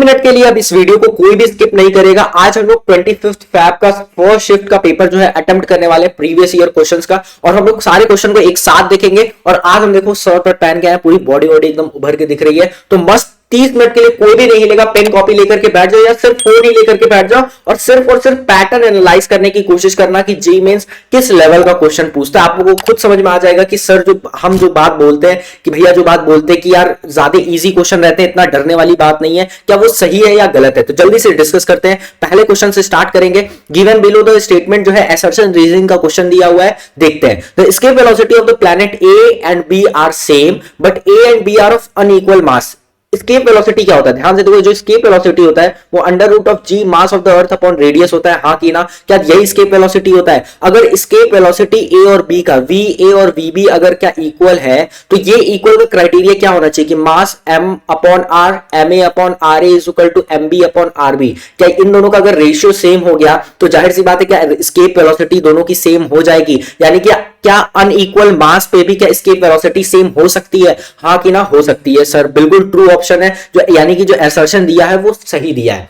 Minute के लिए अब इस वीडियो को कोई भी स्किप नहीं करेगा। आज हम लोग 25 फैब का फर्स्ट शिफ्ट का पेपर जो है अटेम्प्ट करने वाले प्रीवियस ईयर क्वेश्चंस का, और हम लोग सारे क्वेश्चन को एक साथ देखेंगे। और आज हम देखो शर्ट और पहन के आए, पूरी बॉडी वॉडी एकदम उभर के दिख रही है, तो मस्त 30 मिनट के लिए कोई भी नहीं हिलेगा। पेन कॉपी लेकर के बैठ जाओ या सिर्फ फोन ही लेकर के बैठ जाओ और सिर्फ पैटर्न एनालाइज करने की कोशिश करना कि जी मेंस किस लेवल का क्वेश्चन पूछता है। आप लोगों को खुद समझ में आ जाएगा कि सर जो बात बोलते हैं कि भैया जो बात बोलते हैं कि यार ज्यादा इजी क्वेश्चन रहते हैं, इतना डरने वाली बात नहीं है, क्या वो सही है या गलत है। तो जल्दी से डिस्कस करते हैं। पहले क्वेश्चन से स्टार्ट करेंगे। गिवन बिलो द स्टेटमेंट जो है असर्शन रीजनिंग का क्वेश्चन दिया हुआ है, देखते हैं। The escape velocity of the planet A and B are same but A and B are of unequal mass. Escape velocity क्या होता है, ध्यान से देखो। जो स्केप वेलोसिटी होता है वो under root of G mass of the earth upon radius होता है, हाँ की ना। क्या यही स्केप वेलोसिटी होता है? अगर स्केप वेलोसिटी ए और बी का वी ए और वी बी अगर क्या इक्वल है, तो ये इक्वल का क्राइटेरिया क्या होना चाहिए कि mass M upon R, M A upon R A is equal to M B upon R B. क्या इन दोनों का अगर रेशियो सेम हो गया तो जाहिर सी बात है क्या स्केप वेलोसिटी दोनों की सेम हो जाएगी। यानी कि क्या अनइक्वल मास पे भी क्या स्केप वेलोसिटी सेम हो सकती है, हाँ कि ना? हो सकती है सर, बिल्कुल ट्रू ऑप्शन है। जो यानी कि जो असर्शन दिया है वो सही दिया है।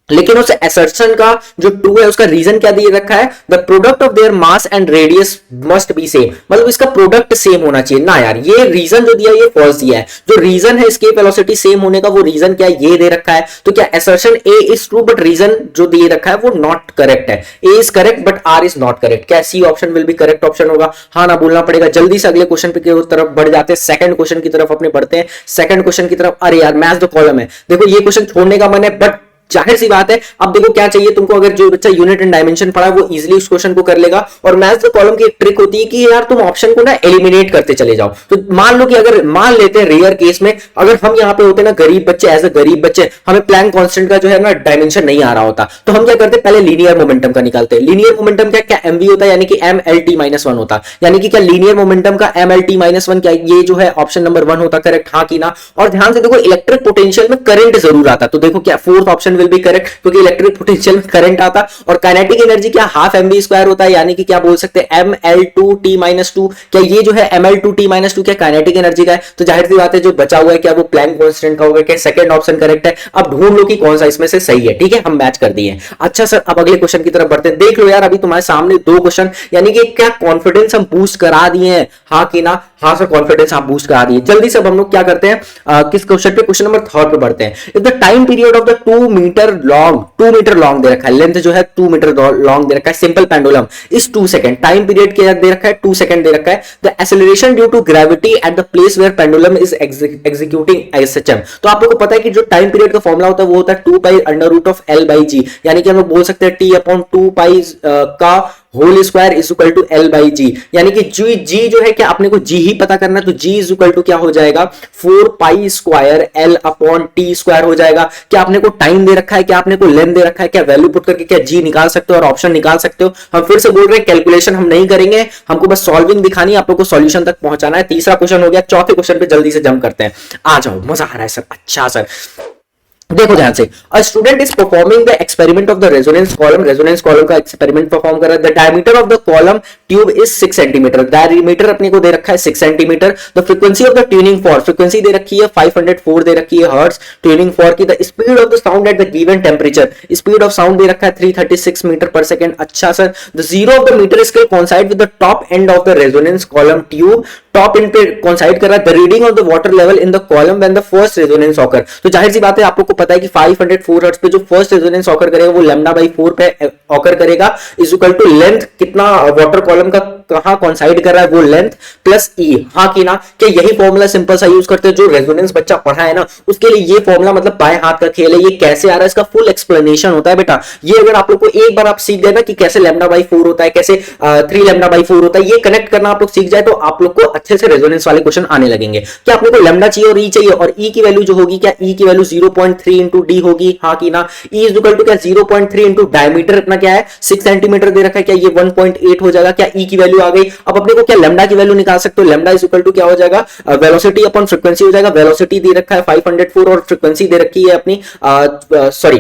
लेकिन उस असर्शन का जो ट्रू है उसका रीजन क्या दिए रखा है? The product of their mass and radius must be same, मतलब इसका प्रोडक्ट सेम होना चाहिए ना यार। ये रीजन जो दिया है ये फॉल्स दिया है। जो रीजन है स्केप वेलोसिटी सेम होने का, वो रीजन क्या है ये दे रखा है। तो क्या assertion A is true but reason जो दिए रखा है वो नॉट करेक्ट है। A is correct but R is not correct. क्या C option will be correct option होगा? हाँ ना बोलना पड़ेगा। जल्दी से अगले क्वेश्चन की तरफ बढ़ जाते हैं। सेकंड क्वेश्चन की तरफ अपने बढ़ते हैं। सेकंड क्वेश्चन की तरफ। अरे यार मैच द कॉलम है, देखो ये क्वेश्चन छोड़ने का मन है बट जाहिर सी बात है। अब देखो क्या चाहिए तुमको, अगर जो बच्चा यूनिट एंड डायमेंशन पढ़ा वो इजीली उस क्वेश्चन को कर लेगा। और मैथ्स द कॉलम की एक ट्रिक होती है कि यार तुम ऑप्शन को ना एलिमिनेट करते चले जाओ। तो मान लो कि अगर मान लेते हैं रेयर केस में अगर हम यहाँ पे होते ना गरीब बच्चे, एज अ गरीब बच्चे हमें प्लैंक कांस्टेंट का जो है ना डायमेंशन नहीं आ रहा होता, तो हम क्या करते? पहले लीनियर मोमेंटम का निकालते हैं। लीनियर मोमेंटम क्या एमवी होता है, यानी कि M L T minus one होता है। यानी कि क्या लीनियर मोमेंटम का M L T minus one क्या ये जो है ऑप्शन नंबर वन होता? करेक्ट, हाँ की ना? और ध्यान से देखो इलेक्ट्रिक पोटेंशियल में करंट जरूर आता, तो देखो क्या fourth option will be correct electric potential में करंट आता। और काइनेटिक एनर्जी क्या हाफ एम बी स्क्वायर होता है, यानी कि क्या बोल सकते हैं M L two T minus two. क्या ये जो है M L two T minus two क्या काइनेटिक एनर्जी का है? तो जाहिर सी बात है जो बचा हुआ है क्या वो प्लैंक कांस्टेंट का होगा। क्या सेकंड ऑप्शन करेक्ट है? अब ढूंढ लो कि कौन सा इसमें से सही है। ठीक है, हम मैच कर दिए। अच्छा सर, अब अगले क्वेश्चन की तरफ बढ़ते हैं। देख लो यार अभी तुम्हारे सामने दो क्वेश्चन, यानी कि क्या कॉन्फिडेंस हम बूस्ट करा दिए हैं, हाँ कि ना? हाँ सर, कॉन्फिडेंस आप बूस्ट करा दिए। जल्दी से अब हम लोग क्या करते हैं, किस क्वेश्चन पे? क्वेश्चन नंबर थर्ड पे बढ़ते हैं। If the time period of the 2 metre long दे रखा है, लेंथ जो है 2 मीटर लॉन्ग दे रखा है, simple pendulum is 2 second. Time period क्या दे रखा है? 2 सेकंड दे रखा है। The acceleration due to gravity at the place where pendulum is executing SHM. तो आप लोगों को पता है कि जो टाइम पीरियड का फॉर्मूला होता है वो होता है 2 pi under root of L by G, यानी कि हम लोग बोल सकते हैं टी अपॉन 2 पाई का whole square is equal to L by G. यानी कि जी जो है क्या अपने को जी ही पता करना है, तो जी इज इक्वल टू क्या हो जाएगा? 4 pi square L upon T square हो जाएगा। क्या आपने को टाइम दे रखा है, क्या आपने को लेंथ दे रखा है, क्या वैल्यू पुट करके क्या जी निकाल सकते हो और ऑप्शन निकाल सकते हो। हम फिर से बोल रहे हैं कैलकुलेशन हम नहीं करेंगे, हमको बस सॉल्विंग दिखानी है, आप लोग को सॉल्यूशन तक पहुंचाना है। तीसरा क्वेश्चन हो गया। चौथे क्वेश्चन पे जल्दी से जंप करते हैं। आ जाओ, मजा आ रहा है सर। अच्छा सर देखो ध्यान से, a student is performing the experiment of the resonance column का एक्सपेरिमेंट परफॉर्म कर रहा है। The diameter of the column tube is 6 centimetre. Diameter अपने को दे रखा है 6 centimetre. The frequency of the tuning fork, frequency दे रखी है 504 दे रखी है हर्ट्ज ट्यूनिंग फॉर्क की। The speed of the sound at the given temperature, speed of sound दे रखा है 336 मीटर पर सेकंड। अच्छा sir, the zero of the metre scale coincide with the top end of the resonance column tube, top end पे coincide कर रहा है। The reading of the water level in the column when the first resonance occur. तो जाहिर सी बात है आप लोग को पता है कि 504 हर्ट्ज पे जो फर्स्ट रेजोनेंस ऑकर करेगा वो लैम्डा बाई 4 पे ऑकर करेगा, इज इक्वल टू लेंथ कितना वाटर कॉलम का कहां कोइंसाइड कर रहा है वो लेंथ प्लस ई, हाँ कि ना? क्या यही फॉर्मूला सिंपल सा यूज करते हैं जो रेजोनेंस बच्चा पढ़ा है ना, उसके लिए ये फॉर्मूला मतलब बाएं हाथ का खेल है। ये कैसे आ रहा है इसका फुल एक्सप्लेनेशन होता है बेटा। ये अगर आप लोग को एक बार आप सीख गए ना कि कैसे लैम्डा बाई 4 होता है, कैसे 3 लैम्डा बाई 4 होता है, ये कनेक्ट करना आप लोग सीख जाए तो आप लोग को अच्छे से रेजोनेंस वाले क्वेश्चन आने लगेंगे। क्या आप लोग को लैम्डा चाहिए और ई चाहिए, और ई की वैल्यू जो होगी क्या ई की वैल्यू 0.3 इंटू डी होगी, हाँ कि ना? ई इज इक्वल टू क्या 0.3 इंटू डायमीटर अपना क्या है 6 सेंटीमीटर दे रखा है, क्या ये 1.8 हो जाएगा? क्या ई की वैल्यू आ गई। अब अपने को क्या लैम्डा की वैल्यू निकाल सकते हो। लैम्डा इज इक्वल टू क्या हो जाएगा? वेलोसिटी अपॉन फ्रीक्वेंसी हो जाएगा। वेलोसिटी दे रखा है 504 और फ्रीक्वेंसी दे रखी है अपनी सॉरी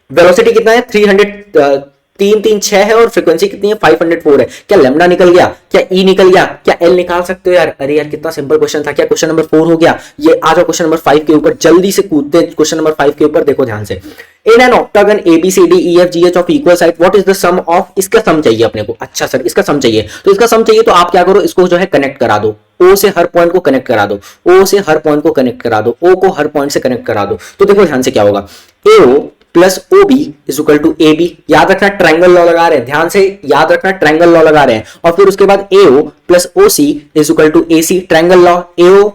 वेलोसिटी कितना है 300 तीन तीन छह है और फ्रीक्वेंसी कितनी है 504 है। क्या लेमडा निकल गया, क्या ई निकल गया, क्या एल निकाल सकते हो यार? अरे यार कितना सिंपल क्वेश्चन था। क्या क्वेश्चन नंबर 4 हो गया? ये आ जाओ क्वेश्चन नंबर 5 के ऊपर, जल्दी से कूदते हैं क्वेश्चन नंबर 5 के ऊपर। देखो ध्यान से, in an octagon ABCDEFGH of equal side what is the sum of, इसका सम चाहिए अपने को। अच्छा सर इसका सम चाहिए, तो इसका सम चाहिए तो आप क्या करो, इसको जो है कनेक्ट करा दो, ओ से हर पॉइंट को कनेक्ट करा दो, ओ से हर पॉइंट को कनेक्ट करा दो, ओ को हर पॉइंट से कनेक्ट करा दो। तो देखो ध्यान से क्या होगा, AO plus OB is equal to AB। याद रखना ट्रायंगल लॉ लगा रहे हैं, ध्यान से याद रखना ट्रायंगल लॉ लगा रहे हैं। और फिर उसके बाद AO plus OC is equal to AC, triangle law. AO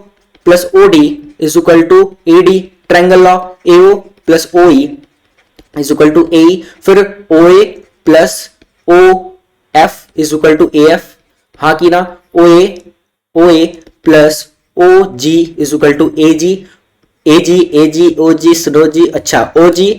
plus OD is equal to AD, triangle law. AO plus OE is equal to AE, फिर OA plus OF is equal to AF, हाँ की ना। OA plus OG is equal to AG, OG SNOG, अच्छा OG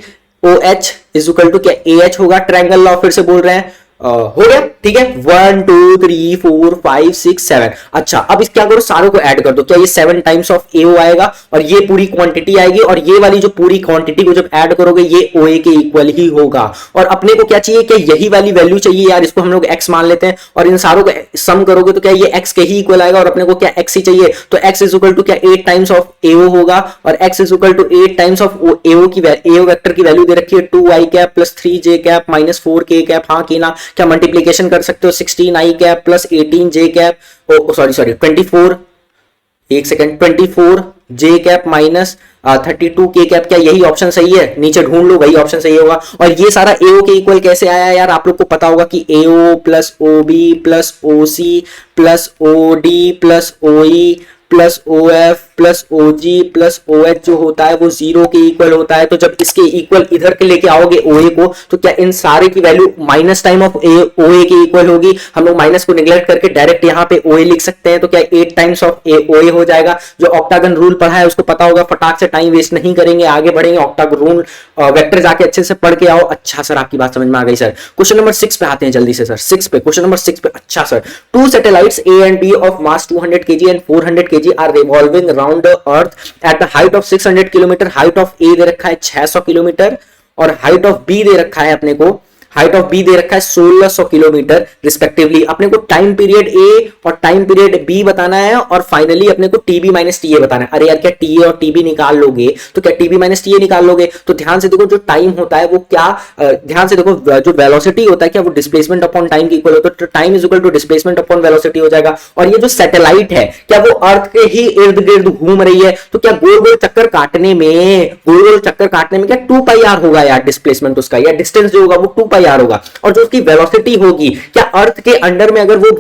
OH is equal to क्या AH होगा। Triangle law फिर से बोल रहे हैं, हो गया ठीक है। 1 2 3 4 5 6 7। अच्छा अब इस क्या करो, सारों को ऐड कर दो। क्या ये 7 टाइम्स ऑफ AO आएगा और ये पूरी क्वांटिटी आएगी, और ये वाली जो पूरी क्वांटिटी को जब ऐड करोगे ये OA के इक्वल ही होगा। और अपने को क्या चाहिए, क्या यही वाली वैल्यू चाहिए यार, इसको हम लोग x मान लेते हैं। और इन सारों को सम करोगे तो क्या ये x के ही इक्वल आएगा, और अपने को क्या x ही चाहिए, तो x इज इक्वल टू क्या 8 टाइम्स ऑफ AO होगा, और x is equal to 8 times of AO की AO वेक्टर की वैल्यू दे रखी है 2i cap plus 3j cap minus 4k cap, हाँ की ना। क्या मल्टीप्लीकेशन कर सकते हो, 16i cap plus 18j cap, sorry 24, एक second, 24j cap minus 32k cap. क्या यही ऑप्शन सही है? नीचे ढूंढ लो, वही ऑप्शन सही होगा। और ये सारा AO के इक्वल कैसे आया यार, आप लोग को पता होगा कि AO plus OB plus OC plus OD plus OE plus OF plus OG plus OH जो होता है वो 0 के इक्वल होता है। तो जब इसके इक्वल इधर के लेके आओगे OA को, तो क्या इन सारे की value minus time of OA के इक्वल होगी। हम लोग माइनस को निगलेक्ट करके डायरेक्ट यहाँ पे OA लिख सकते हैं, तो क्या 8 टाइम्स ऑफ OA हो जाएगा। जो ऑक्टागन रूल पढ़ा है उसको पता होगा, फटाक से टाइम वेस्ट नहीं करेंगे, आगे बढ़ेंगे। ऑक्टागन रूल वेक्टर जाके अच्छे से पढ़ के आओ। अच्छा सर आपकी बात समझ में आ गई सर। क्वेश्चन नंबर 6 पे आते हैं जल्दी से सर, 6 पे, क्वेश्चन नंबर 6 पे। अच्छा sir, 2 satellites A and B of mass 200 kg and 400 kg are revolving around the earth at the height of 600 kilometre. Height of A दे रखा है 600 किलोमीटर, और हाइट ऑफ B दे रखा है अपने को, हाइट ऑफ बी दे रखा है 1600 किलोमीटर रिस्पेक्टिवली। अपने को टाइम पीरियड ए और टाइम पीरियड बी बताना है, और फाइनली अपने को टीबी माइनस टीए बताना है। अरे यार क्या टीए और टीबी निकाल लोगे, तो क्या टीबी माइनस टीए निकाल लोगे? तो ध्यान से देखो, जो टाइम होता है वो क्या, ध्यान से देखो, जो वेलोसिटी होता है क्या वो डिस्प्लेसमेंट अपॉन टाइम के इक्वल होता है। तो time is equal to displacement upon velocity हो जाएगा। और ये जो सैटेलाइट है क्या वो अर्थ के ही इर्द गिर्द घूम रही है, तो क्या गोल गोल चक्कर काटने में, गोल गोल चक्कर काटने में क्या 2πr होगा यार डिस्प्लेसमेंट उसका, या डिस्टेंस जो होगा वो 2πr होगा। और जो उसकी वेलोसिटी होगी, क्या अर्थ के अंडर में अगर वो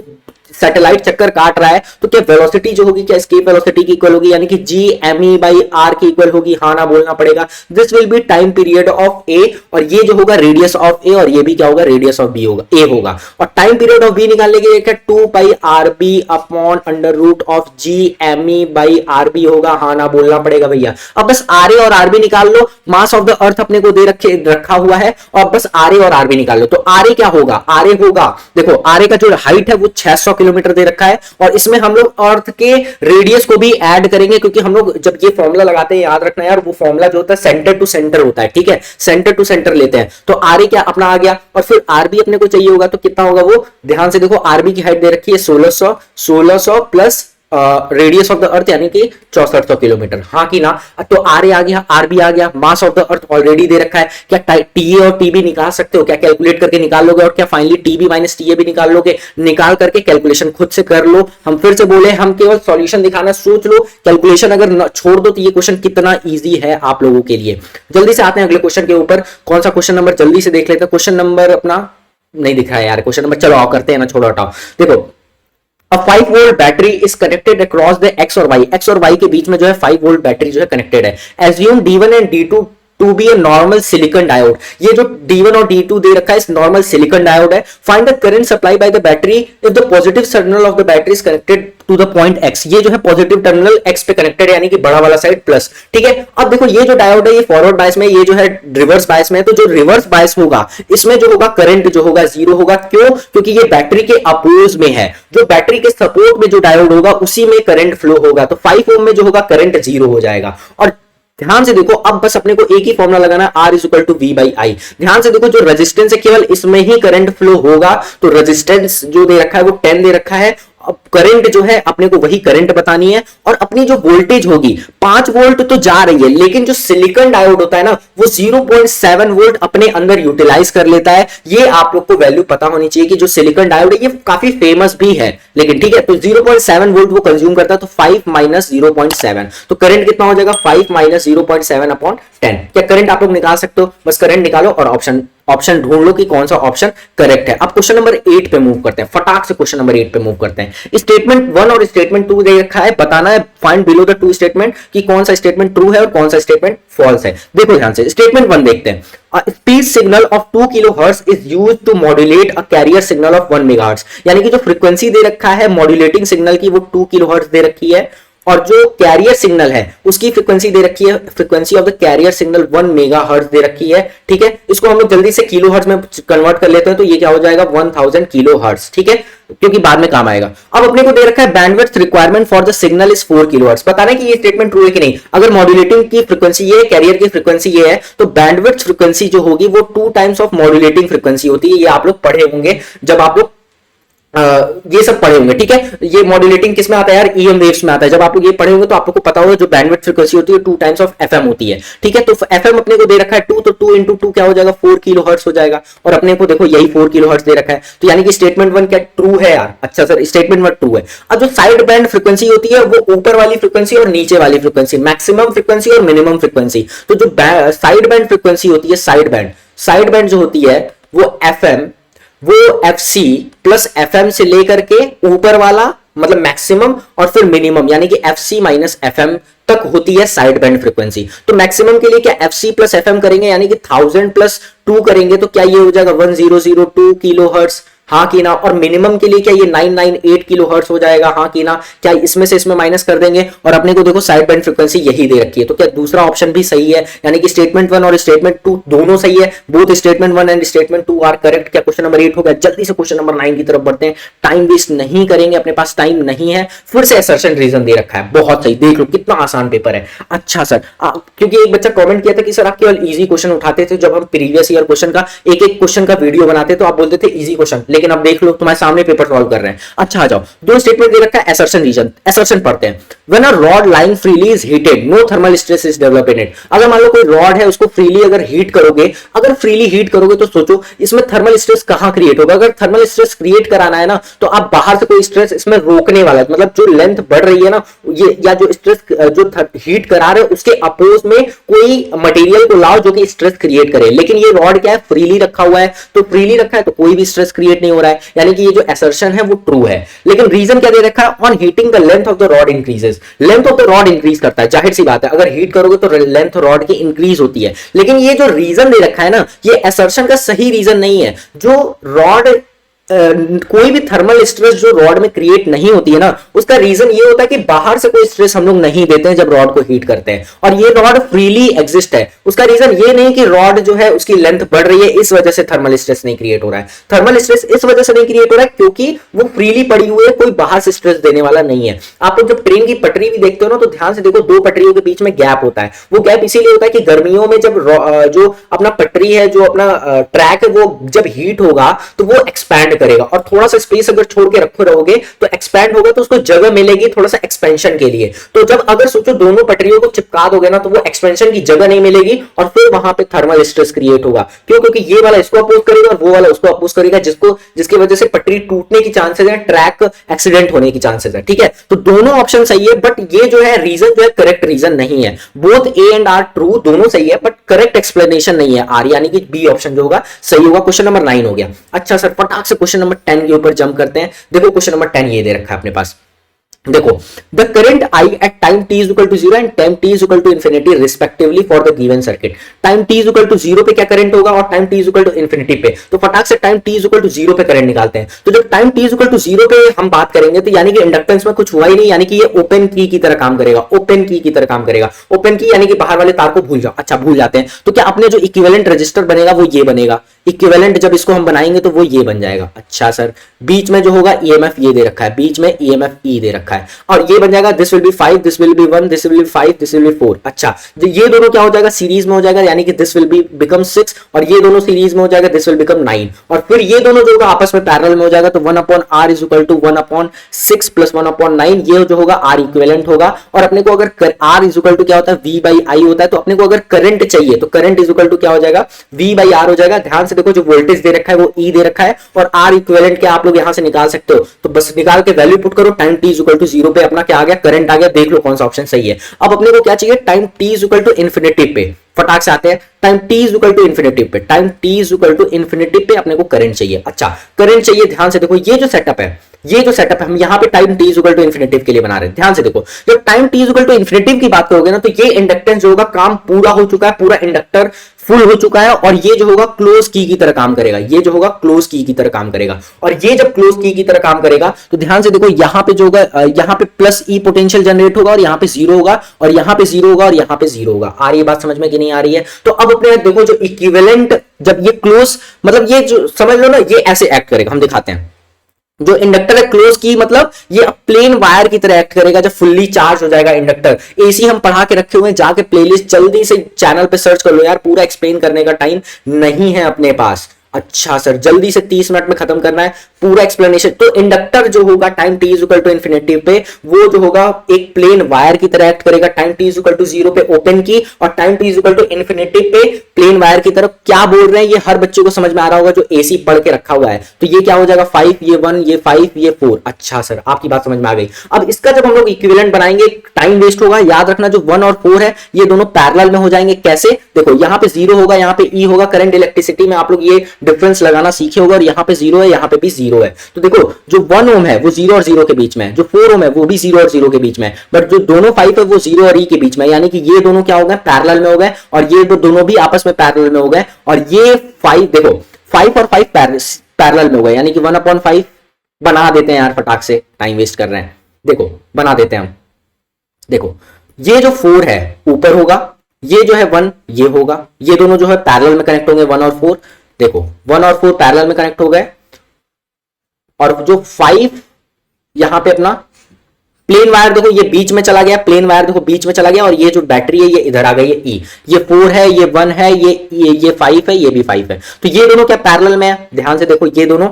सैटेलाइट चक्कर काट रहा है तो क्या वेलोसिटी जो होगी क्या एस्केप वेलोसिटी की इक्वल होगी, यानी कि G_me/r की इक्वल होगी। हाँ ना बोलना पड़ेगा। This will be time period of A, और ये जो होगा रेडियस ऑफ A, और ये भी क्या होगा, रेडियस ऑफ B होगा, A होगा। और टाइम पीरियड ऑफ B निकालने के लिए क्या 2πrb upon under root of G_me/rb होगा। हाँ ना बोलना पड़ेगा भैया। अब बस RA और RB निकाल लो। मास ऑफ द अर्थ अपने को दे रखा हुआ है, और बस RA और RB निकाल लो। तो RA क्या होगा, RA होगा, देखो RA का जो हाइट है वो 600 किलोमीटर दे रखा है, और इसमें हम लोग अर्थ के रेडियस को भी ऐड करेंगे, क्योंकि हम लोग जब ये फॉर्मूला लगाते हैं, याद रखना यार, वो फॉर्मूला जो होता है सेंटर टू सेंटर होता है, ठीक है, सेंटर टू सेंटर लेते हैं। तो आरए क्या अपना आ गया, और फिर आरबी अपने को चाहिए होगा, तो कितना होगा वो, ध्यान से देखो, आरबी की हाइट दे रखी है 1600 प्लस रेडियस ऑफ द अर्थ यानी कि 6400 किलोमीटर, हाँ कि ना। तो आरए आ गया, आरबी आ गया, mass of the earth already दे रखा है। क्या टीए और टीबी निकाल सकते हो, क्या कैलकुलेट करके निकाल लोगे, और क्या फाइनली टीबी माइनस टीए भी निकाल लोगे। निकाल करके कैलकुलेशन खुद से कर लो। हम फिर से बोले, हम केवल सॉल्यूशन दिखाना, सोच लो। कैलकुलेशन अगर छोड़ दो तो ये क्वेश्चन कितना ईजी है आप लोगों के लिए। जल्दी से आते हैं अगले क्वेश्चन के ऊपर। कौन सा क्वेश्चन नंबर, जल्दी से देख लेते हैं। क्वेश्चन नंबर अपना नहीं दिख रहा है यार, क्वेश्चन नंबर, चलो आओ करते हैं ना, छोड़ो हटाओ। देखो, A 5 volt battery is connected across the x और वाई, एक्स और वाई के बीच में जो है 5 वोल्ट बैटरी जो है कनेक्टेड है। Assume D1 and D2 to be a normal silicon diode. ये जो D1 और D2 दे रखा है इस नॉर्मल सिलिकॉन डायोड है। Find the current supply by the battery if the positive terminal of the battery is connected to the point X। ये जो है पॉजिटिव टर्मिनल X पे कनेक्टेड है, यानी कि बड़ा वाला साइड प्लस, ठीक है। अब देखो, ये जो डायोड है ये फॉरवर्ड बायस में, ये जो है रिवर्स बायस में है। तो जो रिवर्स बायस होगा इसमें जो होगा करंट जो होगा जीरो होगा। क्यों? क्योंकि ये बैटरी के अपोज में है। जो बैटरी के सपोर्ट में जो डायोड होगा उसी में करंट फ्लो होगा। तो 5 ओम में जो होगा करंट जीरो हो जाएगा। और ध्यान से देखो, अब बस अपने को एक ही फॉर्मूला लगाना है, R is equal to V by I. ध्यान से देखो, जो रेजिस्टेंस है केवल इसमें ही करंट फ्लो होगा, तो रेजिस्टेंस जो दे रखा है वो 10 दे रखा है। अब करंट जो है अपने को वही करंट बतानी है, और अपनी जो वोल्टेज होगी 5 वोल्ट तो जा रही है, लेकिन जो सिलिकॉन डायोड होता है ना वो 0.7 वोल्ट अपने अंदर यूटिलाइज कर लेता है। ये आप लोग को वैल्यू पता होनी चाहिए कि जो सिलिकॉन डायोड है ये काफी फेमस भी है, लेकिन ठीक है। तो 0.7 वोल्ट वो कंज्यूम करता है, तो 5 माइनस 0.7, तो करंट कितना हो जाएगा 5 माइनस 0.7 अपॉन 10। क्या करंट आप लोग निकाल सकते हो? बस करंट निकालो और ऑप्शन ढूंढ लो कि कौन सा ऑप्शन करेक्ट है। अब क्वेश्चन नंबर 8 पे मूव करते हैं, फटाक से क्वेश्चन नंबर 8 पे मूव करते हैं। स्टेटमेंट 1 और स्टेटमेंट 2 दे रखा है, बताना है find below the two statement कि कौन सा स्टेटमेंट ट्रू है और कौन सा स्टेटमेंट फॉल्स है। देखो ध्यान से, स्टेटमेंट 1 देखते हैं। Speed signal of 2 kilohertz is used to modulate a carrier signal of 1 megahertz, यानी कि जो फ्रीक्वेंसी दे रखा है मॉड्यूलेटिंग सिग्नल की वो 2 किलोहर्ट्ज दे रखी है, और जो कैरियर सिग्नल है उसकी फ्रीक्वेंसी दे रखी है, frequency of the carrier signal 1 megahertz दे रखी है। ठीक है, इसको हम लोग जल्दी से किलोहर्ट्ज में कन्वर्ट कर लेते हैं, तो ये क्या हो जाएगा 1000 किलोहर्ट्ज। ठीक है, क्योंकि बाद में काम आएगा। अब अपने को दे रखा है bandwidth requirement for the signal is 4 kilohertz. बताना है कि ये स्टेटमेंट ट्रू है कि नहीं। अगर मॉड्यूलेटिंग की फ्रीक्वेंसी ये है, कैरियर की फ्रीक्वेंसी ये है, तो बैंडविड्थ फ्रीक्वेंसी जो होगी वो 2 टाइम्स ऑफ मॉड्यूलेटिंग फ्रीक्वेंसी होती है। ये आप लोग पढ़े होंगे जब आप लोग ये सब पढ़े होंगे। ठीक है, ये मॉड्यूलेटिंग किस में आता है यार, ईएम वेव्स में आता है। जब आप लोग ये पढ़े होंगे तो आप लोग को पता होगा जो बैंडविड्थ फ्रीक्वेंसी होती है 2 टाइम्स ऑफ एफएम होती है। ठीक है, तो एफएम अपने को दे रखा है 2, तो 2 इंटू 2 क्या हो जाएगा 4 किलोहर्ट्ज हो जाएगा, और अपने को देखो यही 4 किलोहर्ट्ज दे रखा है, तो यानी कि स्टेटमेंट 1 क्या ट्रू है यार। अच्छा सर, स्टेटमेंट 1 ट्रू है। अब जो साइड बैंड फ्रीक्वेंसी होती है वो ऊपर वाली फ्रीक्वेंसी और नीचे वाली फ्रीक्वेंसी, मैक्सिमम फ्रीक्वेंसी और मिनिमम फ्रीक्वेंसी। तो जो साइड बैंड फ्रीक्वेंसी होती है, साइड बैंड जो होती है वो एफएम, वो एफसी प्लस एफएम से लेकर के ऊपर वाला मतलब मैक्सिमम और फिर मिनिमम, यानी कि एफसी माइनस एफएम तक होती है साइड बैंड फ्रीक्वेंसी। तो मैक्सिमम के लिए क्या एफसी प्लस एफएम करेंगे, यानी कि 1000 प्लस 2 करेंगे, तो क्या ये हो जाएगा 1002 किलोहर्ट्ज, हाँ कि ना। और मिनिमम के लिए क्या ये 998 किलोहर्ट्ज हो जाएगा, हाँ कि ना। क्या इसमें से इसमें माइनस कर देंगे, और अपने को देखो साइड बैंड फ्रीक्वेंसी यही दे रखी है, तो क्या दूसरा ऑप्शन भी सही है, यानी कि स्टेटमेंट 1 और स्टेटमेंट 2 दोनों सही है। Both statement 1 and statement 2 are correct. क्या क्वेश्चन नंबर 8 हो गया। जल्दी से क्वेश्चन नंबर 9 की तरफ बढ़ते हैं, टाइम वेस्ट नहीं करेंगे, अपने पास टाइम नहीं है। फिर से असर्शन रीजन दे रखा है, बहुत सही, देख लो कितना आसान पेपर है। अच्छा सर, क्योंकि एक बच्चा कमेंट किया था कि सर आप केवल इजी क्वेश्चन उठाते थे, जब हम प्रीवियस ईयर क्वेश्चन का एक एक क्वेश्चन का वीडियो बनाते तो आप बोलते थे इजी क्वेश्चन, लेकिन अब देख लो तुम्हारे सामने पेपर सॉल्व कर रहे हैं। अच्छा आ जाओ, दो स्टेटमेंट दे रखा है असर्शन रीजन, असर्शन पढ़ते हैं। When a rod lying freely is heated no thermal stress is develop in it. अगर मान लो कोई रॉड है उसको फ्रीली अगर हीट करोगे, अगर फ्रीली हीट करोगे तो सोचो इसमें थर्मल स्ट्रेस कहां क्रिएट होगा। अगर थर्मल स्ट्रेस क्रिएट कराना है ना तो आप बाहर से कोई स्ट्रेस इसमें रोकने वाला है, मतलब जो लेंथ बढ़ रही है ना ये, या जो स्ट्रेस जो हीट करा रहे उसके अपोज में कोई मटेरियल को लाओ जो कि स्ट्रेस क्रिएट करे। लेकिन ये रॉड क्या है, फ्रीली रखा हुआ है, तो फ्रीली रखा है तो कोई भी स्ट्रेस क्रिएट नहीं हो रहा है, यानी कि ये जो असर्शन है वो ट्रू है। लेकिन रीजन क्या दे रखा है, on heating the length of the rod increases. Length of the rod increase करता है, जाहिर सी बात है, अगर हीट करोगे तो लेंथ रॉड की इंक्रीज होती है। लेकिन ये जो रीजन दे रखा है ना, ये असर्शन का सही रीजन नहीं है। जो रॉड कोई भी थर्मल स्ट्रेस जो रॉड में क्रिएट नहीं होती है ना, उसका रीजन ये होता है कि बाहर से कोई स्ट्रेस हम लोग नहीं देते हैं जब रॉड को हीट करते हैं, और ये रॉड फ्रीली एग्जिस्ट है। उसका रीजन ये नहीं कि रॉड जो है उसकी लेंथ बढ़ रही है इस वजह से थर्मल स्ट्रेस नहीं क्रिएट हो रहा है। थर्मल स्ट्रेस इस वजह से नहीं क्रिएट हो रहा है क्योंकि वो फ्रीली पड़ी हुई है, कोई बाहर से स्ट्रेस देने वाला नहीं है। आप लोग जब ट्रेन की पटरी भी देखते हो ना तो ध्यान से देखो, दो पटरियों के बीच में गैप होता है। वो गैप इसीलिए होता है कि गर्मियों में जब जो अपना पटरी है, जो अपना ट्रैक है, वो जब हीट होगा तो वो एक्सपैंड करेगा, और थोड़ा सा स्पेस अगर छोड़ के रहोगे तो एक्सपैंड होगा, तो उसको जगह मिलेगी थोड़ा सा एक्सपेंशन के लिए। तो जब अगर सोचो दोनों पटरियों को चिपका दोगे ना तो वो एक्सपेंशन की जगह नहीं मिलेगी, और फिर वहां पे थर्मल स्ट्रेस क्रिएट होगा। क्यों? क्योंकि ये वाला इसको अपोज करेगा और वो वाला उसको अपोज करेगा, जिसकी वजह से पटरी टूटने की चांसेस है, ट्रैक एक्सीडेंट होने की चांसेस है। ठीक है, तो दोनों ऑप्शन सही है, बट ये जो है रीजन जो है करेक्ट रीजन नहीं है। Both A and R true, दोनों सही है, बट करेक्ट एक्सप्लेनेशन नहीं है आर, यानी कि बी ऑप्शन जो होगा सही होगा। क्वेश्चन नंबर 9 हो गया। अच्छा सर, फटाक से क्वेश्चन नंबर 10 के ऊपर जंप करते हैं। देखो क्वेश्चन नंबर 10 ये दे रखा है अपने पास। देखो, the current I at time t is equal to 0 and time t is equal to infinity respectively for the given circuit। Time t is equal to 0 पे क्या करंट होगा और time t is equal to infinity पे, तो फटाक से time t is equal to 0 पे current निकालते हैं। तो जब time t is equal to 0 पे हम बात करेंगे तो यानी कि इंडक्टेंस में कुछ हुआ ही नहीं, यानी कि ये ओपन की तरह काम करेगा, ओपन की तरह काम करेगा। ओपन की यानी कि बाहर वाले तार को भूल जाओ। अच्छा, भूल जाते हैं तो क्या अपने जो इक्विवेलेंट रेजिस्टर बनेगा वो ये बनेगा, इक्विवेलेंट जब इसको हम बनाएंगे तो वो ये बन जाएगा। अच्छा सर, बीच में जो होगा ईएमएफ ये दे रखा है, बीच में ईएमएफ ई दे रखा है, और ये बन जाएगा this will be 5, this will be 1, this will be 5, this will be 4। अच्छा, ये दोनों क्या हो जाएगा, सीरीज में हो जाएगा, यानी कि दिस विल बी बिकम 6, और ये दोनों सीरीज में हो जाएगा, दिस विल बिकम 9, और फिर ये दोनों जो होगा आपस में पैरेलल में हो जाएगा, तो 1/r is equal to 1/6 plus 1/9, ये जो होगा आर इक्विवेलेंट होगा। और अपने को अगर आर इज इक्वल टू क्या होता है, वी बाई आई होता है, तो अपने को अगर करंट चाहिए तो करंट इज इक्वल टू क्या हो जाएगा, वी बाई आर हो जाएगा। ध्यान से देखो, जो वोल्टेज दे रखा है वो ई दे रखा है, और आर इक्विवेलेंट क्या आप लोग यहां से निकाल सकते हो, तो बस निकाल के वैल्यू पुट करो, time T is equal to 0 पे अपना क्या आ गया, करंट आ गया। देख लो कौन सा ऑप्शन सही है। अब अपने को क्या चाहिए, time T is equal to infinity पे, फटाक से आते हैं, time T is equal to infinity पे, time T is equal to infinity पे अपने को करंट चाहिए। अच्छा, करंट चाहिए, ध्यान से देखो, ये जो सेटअप है, ये जो सेटअप है हम यहाँ पे time T is equal to infinitive के लिए बना रहे हैं। ध्यान से देखो, जब time T is equal to infinitive की बात करोगे ना, तो ये इंडक्टेंस जो होगा काम पूरा हो चुका है, पूरा इंडक्टर फुल हो चुका है, और ये जो होगा क्लोज की तरह काम करेगा, ये जो होगा क्लोज की तरह काम करेगा। और ये जब क्लोज की तरह काम करेगा तो ध्यान से देखो, यहां पे जो होगा, यहां पे प्लस ई पोटेंशियल जनरेट होगा, और यहां पे 0 होगा, और यहां पे 0 होगा, और यहां पे 0 होगा। आ रही है बात समझ में कि नहीं आ रही है? तो अब अपने देखो, जो इक्विवेलेंट जब ये क्लोज, मतलब ये जो समझ लो ना, ये ऐसे एक्ट करेगा, हम दिखाते हैं। जो इंडक्टर है क्लोज की, मतलब ये प्लेन वायर की तरह एक्ट करेगा जब फुल्ली चार्ज हो जाएगा इंडक्टर। एसी हम पढ़ा के रखे हुए हैं, जाके प्लेलिस्ट जल्दी से चैनल पे सर्च कर लो यार, पूरा एक्सप्लेन करने का टाइम नहीं है अपने पास। अच्छा सर, जल्दी से 30 मिनट में खत्म करना है पूरा एक्सप्लेनेशन। तो इंडक्टर जो होगा time T is equal to infinity पे, वो जो होगा एक प्लेन वायर की तरह एक्ट करेगा, time T is equal to 0 पे ओपन की, और time T is equal to infinity पे प्लेन वायर की तरफ। क्या बोल रहे हैं ये हर बच्चे को समझ में आ रहा होगा जो एसी पढ़ के रखा हुआ है। तो ये क्या हो जाएगा, 5, ये 1, ये 5, ये 4। अच्छा सर, आपकी बात समझ में आ गई। अब इसका जब हम लोग इक्विवेलेंट बनाएंगे, टाइम वेस्ट होगा। याद रखना, जो 1 और 4 है ये दोनों पैरेलल में हो जाएंगे। कैसे, देखो यहाँ पे 0 होगा, यहाँ पे ई होगा। करंट इलेक्ट्रिसिटी में आप लोग ये डिफरेंस लगाना सीखे होगा, और यहाँ पे 0 है, यहाँ पे भी 0 है। तो देखो, जो 1 ओम है वो 0 और 0 के बीच में है, जो 4 ओम है वो भी 0 और 0 के बीच में है, बट जो दोनों 5 है वो 0 और ई के बीच में है, यानी कि ये दोनों क्या हो गए, पैरेलल में हो गए, और ये दोनों भी आपस में पैरेलल में हो गए। और ये 5, देखो 5 और 5 पैरेलल में हो गए, यानी कि 1/5 बना देते हैं यार, फटाक से, टाइम वेस्ट कर रहे हैं। देखो बना देते हैं हम। देखो, ये जो 4 है ऊपर होगा, ये जो है 1 ये होगा, ये दोनों जो है पैरेलल में कनेक्ट होंगे, 1 और 4। देखो 1 और 4 पैरेलल में कनेक्ट हो गए, और जो 5 यहां पे अपना प्लेन वायर देखो ये बीच में चला गया, प्लेन वायर देखो बीच में चला गया, और ये जो बैटरी है ये इधर आ गई है ई। ये 4 है, ये 1 है, ये 5 है, ये भी 5 है। तो ये दोनों क्या पैरेलल में है? ध्यान से देखो, ये दोनों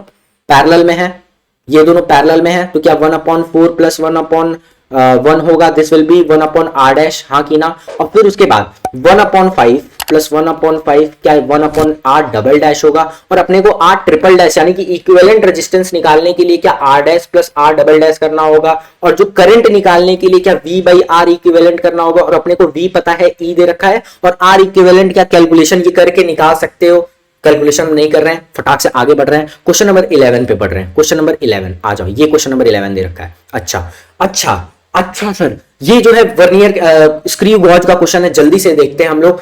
पैरेलल में है, ये दोनों पैरेलल में है। तो क्या 1/4 प्लस 1/1 होगा, this will be 1/r dash, हाँ की ना। और फिर उसके बाद 1/5 प्लस 1/5 क्या 1/r डबल डैश होगा, और अपने को r ट्रिपल डैश, यानी कि इक्विवेलेंट रेजिस्टेंस निकालने के लिए क्या r dash plus r double dash करना होगा, और जो करंट निकालने के लिए क्या v बाई r इक्विवेलेंट करना होगा। और अपने को v पता है, e दे रखा है, और r इक्विवेलेंट क्या कैलकुलेशन ये करके निकाल सकते हो। कैलकुलेशन नहीं कर रहे हैं, फटाक से आगे बढ़ रहे हैं, क्वेश्चन नंबर 11 पे बढ़ रहे हैं। क्वेश्चन नंबर 11 आ जाओ, ये क्वेश्चन नंबर 11 दे रखा है। अच्छा सर, ये जो है वर्नियर स्क्रू गॉज का क्वेश्चन है, जल्दी से देखते हैं हम लोग,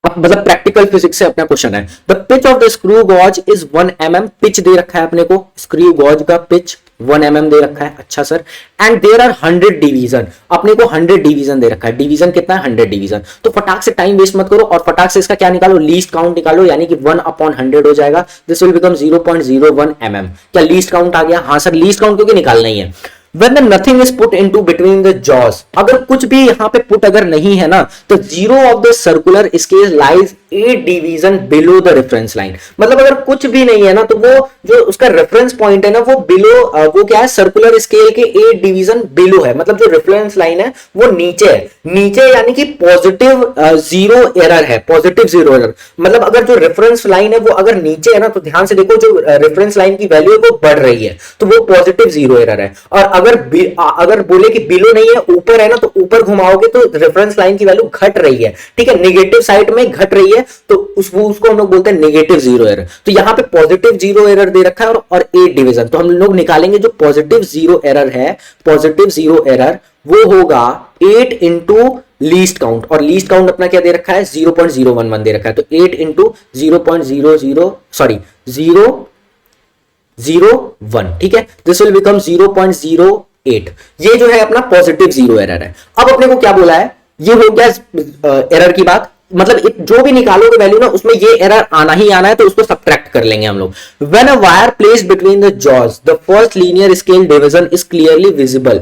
मतलब प्रैक्टिकल फिजिक्स से अपना क्वेश्चन है। The pitch of the screw gauge is 1 mm, pitch दे रखा है अपने को, स्क्रू गॉज का पिच 1 mm दे रखा है। अच्छा sir, and there are 100 division, अपने को 100 डिवीजन दे रखा है। डिवीजन कितना है, 100 डिवीजन। तो फटाक से टाइम वेस्ट मत करो, और फटाक से इसका क्या निकालो, लीस्ट काउंट निकालो, यानी कि 1/100 हो जाएगा। This will become 0.01 mm। क्या लीस्ट काउंट आ गया? हाँ सर, लीस्ट काउंट क्योंकि निकालना ही है। When nothing is put into between the jaws, अगर कुछ भी यहां पे पुट अगर नहीं है ना, तो zero of the circular scale lies 8 division below the reference line. मतलब अगर कुछ भी नहीं है ना, तो वो जो उसका रेफरेंस पॉइंट है ना, वो बिलो, वो क्या है, सर्कुलर स्केल के 8 डिवीजन बिलो है। मतलब जो रेफरेंस लाइन है वो नीचे है, नीचे यानी कि पॉजिटिव 0 एरर है, पॉजिटिव 0 एरर। मतलब अगर जो रेफरेंस लाइन है वो अगर नीचे है ना, तो ध्यान से देखो, जो रेफरेंस लाइन की वैल्यू है वो बढ़ रही है, तो वो पॉजिटिव 0 एरर है। और अगर बोले कि बिलो नहीं है, ऊपर है ना, तो ऊपर घुमाओगे तो रेफरेंस लाइन की वैल्यू घट रही है, ठीक है, नेगेटिव साइड में घट रही है, तो उसको हम लोग बोलते हैं नेगेटिव 0 एरर। तो यहां पे पॉजिटिव 0 एरर दे रखा है, और 8 डिवीजन। तो हम लोग निकालेंगे जो पॉजिटिव 0 एरर है, पॉजिटिव 0 एरर वो होगा 8 इंटू लीस्ट काउंट, और लीस्ट काउंट अपना क्या दे रखा है, 0.011 दे रखा है। तो 8 इंटू 0.001, ठीक है, दिस विल बिकम 0.08। ये जो है अपना पॉजिटिव 0 एरर है। अब अपने को क्या बोला है, ये हो गया एरर की बात। मतलब जो भी निकालोगे वैल्यू ना उसमें ये एरर आना ही आना है, तो उसको सब्ट्रैक्ट कर लेंगे हम लोग। When a wire placed between the jaws the first linear scale division is clearly visible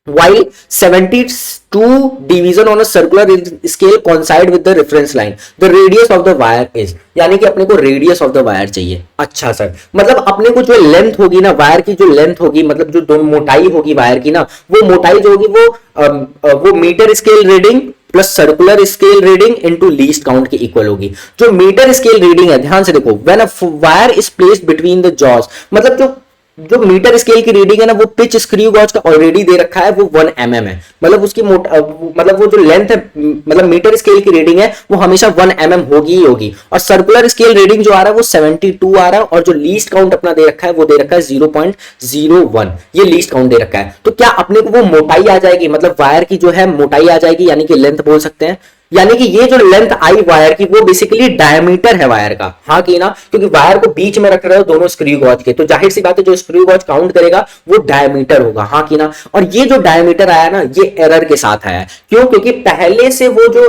while 72 division on a circular scale coincide with the reference line the radius of the wire is, यानी कि अपने को radius of the wire चाहिए। अच्छा sir, मतलब अपने को जो लेंथ होगी ना वायर की, जो लेंथ होगी मतलब जो दोनों मोटाई होगी वायर की ना, वो मोटाई जो होगी वो metre scale reading plus circular scale reading into least count के इक्वल होगी। जो मीटर स्केल रीडिंग है, ध्यान से देखो, when a wire is placed between the jaws, मतलब जो मीटर स्केल की रीडिंग है ना, वो पिच स्क्रू गॉज का ऑलरेडी दे रखा है, वो 1 mm है। मतलब उसकी मतलब वो जो लेंथ है, मतलब मीटर स्केल की रीडिंग है वो हमेशा 1 mm होगी ही होगी। और सर्कुलर स्केल रीडिंग जो आ रहा है वो 72 आ रहा है, और जो लीस्ट काउंट अपना दे रखा है वो दे रखा है 0.01, ये लीस्ट काउंट दे रखा है। तो क्या अपने को वो मोटाई आ जाएगी, मतलब वायर की जो है मोटाई आ जाएगी, यानी कि लेंथ बोल सकते हैं। यानी कि ये जो लेंथ आई वायर की वो बेसिकली डायमीटर है वायर का, हाँ कि ना, क्योंकि वायर को बीच में रख रहे हो दोनों स्क्रू गॉज के, तो जाहिर सी बात है जो स्क्रू गॉज काउंट करेगा वो डायमीटर होगा, हाँ कि ना। और ये जो डायमीटर आया ना, ये एरर के साथ आया। क्यों? क्योंकि पहले से वो जो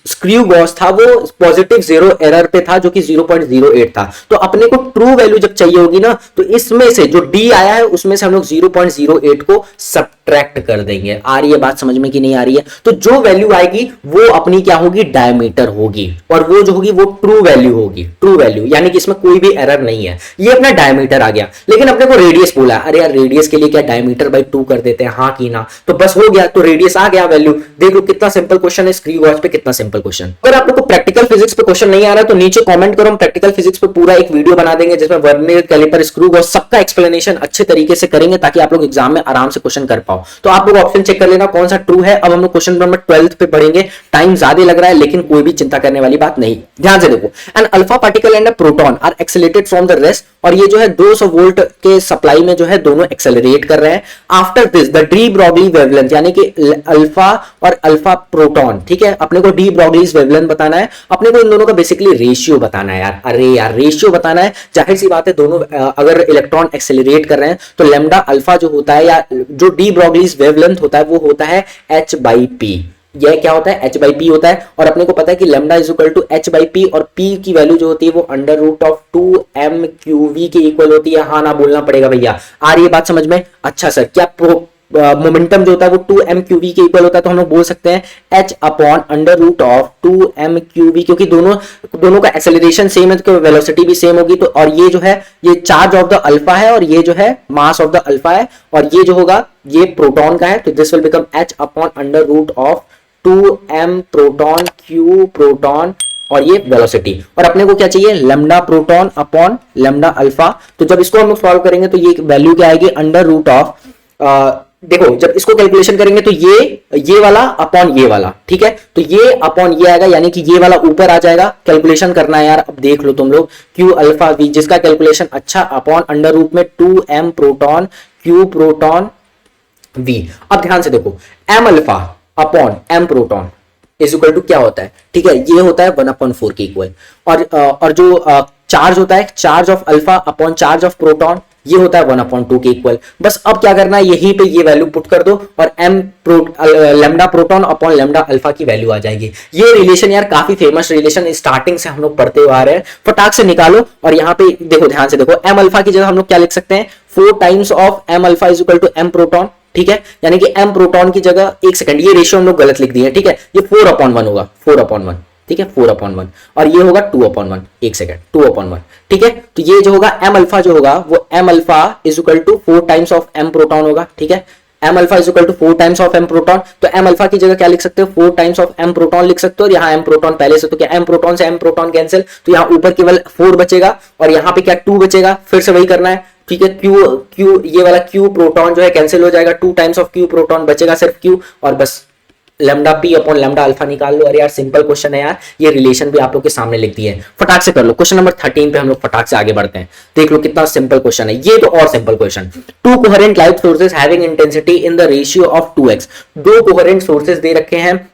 स्क्रू गॉज था वो पॉजिटिव 0 एरर पे था, जो कि 0.08 था। तो अपने को ट्रू वैल्यू जब चाहिए होगी ना, तो इसमें से जो डी आया है उसमें से हम लोग 0.08 को सब्ट्रैक्ट कर देंगे। आ रही है बात समझ में कि नहीं आ रही है? तो जो वैल्यू आएगी वो अपनी क्या होगी, डायमीटर होगी, और वो जो होगी वो ट्रू वैल्यू होगी, ट्रू वैल्यू, यानी कि इसमें कोई भी एरर नहीं है। ये अपना डायमीटर आ गया। लेकिन अपने को रेडियस बोला, अरे यार रेडियस के लिए क्या डायमीटर बाई 2 कर देते हैं, हाँ कि ना, तो बस हो गया, तो रेडियस आ गया वैल्यू। देख लो कितना सिंपल क्वेश्चन है, स्क्रू गॉज पे कितना सिंपल क्वेश्चन। अगर आप लोग को प्रैक्टिकल फिजिक्स पे क्वेश्चन नहीं आ रहा है तो नीचे कमेंट करो, हम प्रैक्टिकल फिजिक्स पे पूरा एक वीडियो बना देंगे जिसमें वर्नियर कैलिपर, स्क्रू गॉज सबका एक्सप्लेनेशन अच्छे तरीके से करेंगे, ताकि आप लोग एग्जाम में आराम से क्वेश्चन कर पाओ। तो आप लोग ऑप्शन चेक कर लेना कौन सा ट्रू है। अब हम लोग क्वेश्चन नंबर 12 पे पढ़ेंगे। टाइम ज्यादा लग रहा है लेकिन कोई भी चिंता करने वाली बात नहीं। ध्यान से देखो, an alpha particle and a proton are accelerated from the rest, और ये जो है 200 वोल्ट के सप्लाई में जो है दोनों एक्सेलरेट कर रहे हैं। After this the de Broglie wavelength, यानी कि अल्फा और अल्फा प्रोटॉन, ठीक है, अपने को डी ब्रॉगलीज वेवलेंथ बताना है, अपने को इन दोनों का बेसिकली रेशियो बताना है यार। अरे यार रेशियो बताना है, जाहिर सी बात है दोनों अगर इलेक्ट्रॉन एक्सेलरेट कर रहे हैं तो लेमडा अल्फा जो होता है या जो डी ब्रॉगलीज वेवलेंथ होता है वो होता है h/p। यह क्या होता है, h/p होता है। और अपने को पता है कि lambda is equal to h/p, और p की वैल्यू जो होती है वो अंडर रूट ऑफ 2m/qv के इक्वल होती है। हाँ ना बोलना पड़ेगा भैया। आ रही है बात समझ में? अच्छा सर, क्या मोमेंटम जो होता है वो 2m/qv के इक्वल होता है, तो हम लोग बोल सकते हैं h upon under root of 2m/qv, क्योंकि दोनों का एक्सेलरेशन सेम है तो वेलोसिटी भी सेम होगी। तो और ये जो है ये चार्ज ऑफ द अल्फा है, और ये जो है मास ऑफ द अल्फा है, और ये जो होगा ये प्रोटॉन का है, तो this will become h upon under root of 2m proton q proton, और ये वेलोसिटी। और अपने को क्या चाहिए, lambda proton upon lambda alpha. तो जब इसको हम लोग सॉल्व करेंगे तो ये वैल्यू क्या आएगी, अंडर रूट ऑफ, देखो जब इसको कैलकुलेशन करेंगे तो ये वाला अपॉन ये वाला, ठीक है, तो ये अपॉन ये आएगा, यानी कि ये वाला ऊपर आ जाएगा। कैलकुलेशन करना है यार, अब देख लो तुम लोग, क्यू अल्फा वी, जिसका कैलकुलेशन अच्छा अपॉन अंडर रूट में 2m proton q proton v। अब ध्यान से देखो, m alpha upon m proton is equal to क्या होता है, ठीक है, ये होता है 1/4 के इक्वल। और जो चार्ज होता है, charge of alpha upon charge of proton, ये होता है 1/2 के इक्वल। बस अब क्या करना है, यहीं पे ये वैल्यू पुट कर दो और lambda proton upon lambda alpha की वैल्यू आ जाएगी। ये रिलेशन यार काफी फेमस रिलेशन, स्टार्टिंग से हम लोग पढ़ते हुए आ रहे हैं, फटाक से निकालो। और यहाँ पे देखो, ध्यान से देखो, एम अल्फा की जगह हम लोग क्या लिख सकते हैं, 4 times of M alpha is equal to M proton, ठीक है, यानी कि एम प्रोटॉन की जगह, एक सेकंड, ये रेशियो हम लोग गलत लिख दिए, ठीक है, ये 4/1 होगा, 4/1, ठीक है, 4/1, और ये होगा 2/1, एक सेकंड, 2/1, ठीक है। तो ये जो होगा एम अल्फा जो होगा वो M alpha is equal to 4 times of M proton होगा, ठीक है, M alpha is equal to 4 times of M proton. तो एम अल्फा की जगह क्या लिख सकते हो, 4 टाइम्स ऑफ एम प्रोटॉन लिख सकते हो, और यहाँ एम प्रोटॉन पहले से, तो क्या एम प्रोटॉन से एम प्रोटॉन कैंसिल, तो यहाँ ऊपर केवल 4 बचेगा, और यहाँ पे क्या 2 बचेगा, फिर से वही करना है, ठीक है, क्यू ये वाला क्यू प्रोटॉन जो है कैंसिल हो जाएगा, 2 टाइम्स ऑफ क्यू प्रोटॉन बचेगा सिर्फ क्यू, और बस lambda P upon lambda alpha निकाल लो। अरे यार सिंपल क्वेश्चन है यार, ये रिलेशन भी आप लोग के सामने लिख दिए है, फटाक से कर लो। क्वेश्चन नंबर 13 पे हम लोग फटाक से आगे बढ़ते हैं, देख लो कितना सिंपल क्वेश्चन है ये, तो और simple question. 2 coherent light sources having intensity in the ratio of 2x, 2 coherent sources दे रखे हैं,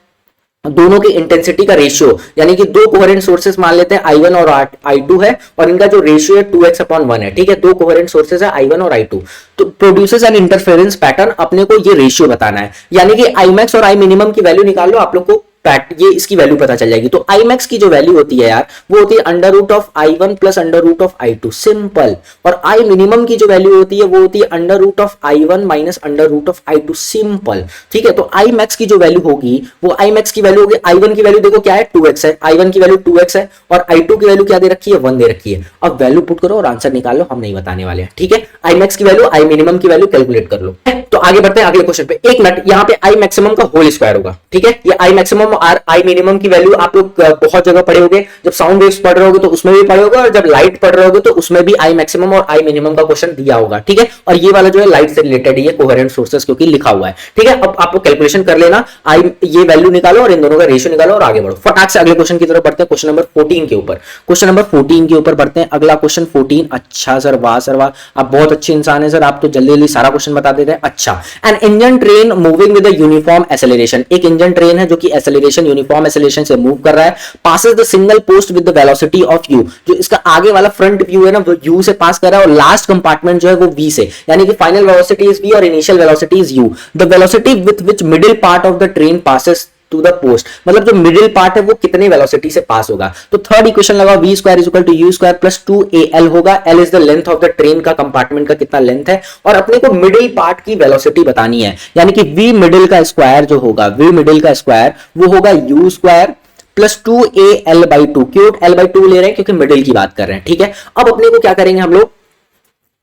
दोनों की इंटेंसिटी का रेशियो, यानी कि 2 कोहेरेंट सोर्सेज मान लेते हैं I1 और I2 है, और इनका जो रेशियो है 2x/1 है, ठीक है, 2 कोहेरेंट सोर्सेज है I1 और I2, तो प्रोड्यूसेस एन इंटरफेरेंस पैटर्न, अपने को ये रेशियो बताना है, यानी कि Imax और I मिनिमम की वैल्यू निकाल लो, आप लोग को ये इसकी वैल्यू पता चल जाएगी। तो आई मैक्स की जो वैल्यू होती है यार वो होती है under root of i1 plus under root of i2, simple. और आई मिनिमम की जो वैल्यू होती है वो होती है under root of i1 minus under root of i2, simple. ठीक है, तो आई मैक्स की जो वैल्यू होगी वो आई मैक्स की वैल्यू होगी, i1 की वैल्यू देखो क्या है 2x है, i1 की वैल्यू 2x है और i2 की वैल्यू क्या दे रखी है 1 दे रखी है। अब वैल्यू पुट करो और आंसर निकालो, हम नहीं बताने वाले हैं। ठीक है, आई मैक्स की वैल्यू आई मिनिमम की वैल्यू कैलकुलेट कर लो। तो आगे बढ़ते हैं अगले क्वेश्चन पे। एक मिनट, यहाँ पे आई मैक्सिमम का होल स्क्वायर होगा। ठीक है, ये आई मैक्सिमम और आई मिनिमम की वैल्यू आप लोग बहुत जगह पढ़े होंगे, जब साउंड वेव्स पढ़ रहे होगे तो उसमें भी पढ़े होगे और जब लाइट पढ़ रहे होगे तो उसमें भी आई मैक्सिमम और आई मिनिमम का क्वेश्चन दिया होगा। ठीक है, और ये वाला जो है लाइट से रिलेटेड ही है, कोहेरेंट सोर्सेस क्योंकि लिखा हुआ है। ठीक है, अब आपको कैलकुलेशन कर लेना, आई ये वैल्यू निकालो और इन दोनों का रेशियो निकालो और आगे बढ़ो। फटाक से अगले क्वेश्चन की तरफ बढ़ते हैं, क्वेश्चन नंबर 14 के ऊपर। क्वेश्चन नंबर 14 के ऊपर बढ़ते हैं। अगला क्वेश्चन 14। अच्छा सर, वाह सर वाह, आप बहुत अच्छे इंसान है सर, आप तो जल्दी जल्दी सारा क्वेश्चन बता देते हैं। अच्छा, an engine train moving with uniform acceleration, एक इंजन ट्रेन है जो कि एक्सेलरेशन यूनिफॉर्म एक्सेलरेशन से मूव कर रहा है, passes the signal post with the velocity of u, जो इसका आगे वाला फ्रंट व्यू है ना वो u से पास कर रहा है और लास्ट कंपार्टमेंट जो है वो v से, यानी कि फाइनल वेलोसिटी इज v और initial velocity is u। The velocity with which middle part of the train passes to the post, मतलब जो मिडिल पार्ट है वो कितने वेलोसिटी से पास होगा। तो थर्ड इक्वेशन लगा, v square is equal to u square plus 2al होगा। l is the length of the train का, कंपार्टमेंट का कितना लेंथ है, और अपने को मिडिल पार्ट की वेलोसिटी बतानी है, यानी कि v मिडिल का स्क्वायर जो होगा, v मिडिल का स्क्वायर वो होगा u स्क्वायर प्लस 2al/2। क्यों l/2 ले रहे हैं, क्योंकि मिडिल की बात कर रहे हैं। ठीक है, अब अपने को क्या करेंगे हम लोग,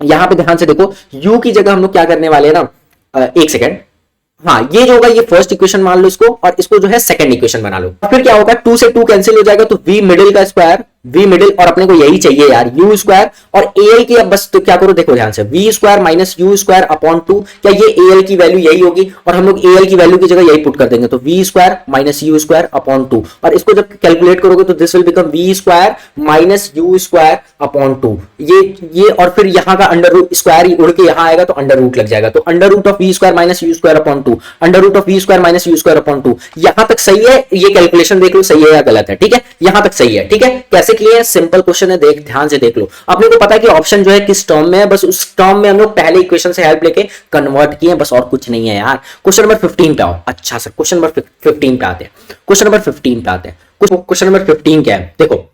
यहां पे ध्यान से देखो, u की जगह हम लोग क्या करने वाले हैं ना, एक सेकेंड, हाँ ये जो होगा ये फर्स्ट इक्वेशन मान लो इसको, और इसको जो है सेकंड इक्वेशन बना लो। फिर क्या होगा, 2 से 2 कैंसिल हो जाएगा, तो v मिडिल का स्क्वायर, v मिडिल, और अपने को यही चाहिए यार u स्क्वायर और al की, अब बस तो क्या करो देखो ध्यान से, v square minus u square upon 2, क्या ये al की वैल्यू यही होगी, और हम लोग al की वैल्यू की जगह यही पुट कर देंगे, तो v square minus u square upon 2, और इसको जब कैलकुलेट करोगे तो this will become v square minus u square upon 2, ये और फिर यहाँ का अंडर रूट स्क्वायर उड़ के यहाँ आएगा तो अंडर रूट लग जाएगा, तो under root of v square minus u square upon 2, under root of v square minus u square upon 2। यहां तक सही है, ये कैलकुलेशन देख लो सही है या गलत है। ठीक है, यहां तक सही है। ठीक है, कैसे क्लियर, सिंपल क्वेश्चन है, देख ध्यान से देख लो। अपने को पता है कि ऑप्शन जो है किस टर्म में है, बस उस टर्म में हम लोग पहले इक्वेशन से हेल्प लेके कन्वर्ट किए, बस और कुछ नहीं है यार। क्वेश्चन नंबर 15 पे आओ। अच्छा सर, क्वेश्चन नंबर 15 पे आते हैं, क्वेश्चन नंबर 15 पे आते हैं। क्वेश्चन नंबर 15 क्या है, देखो,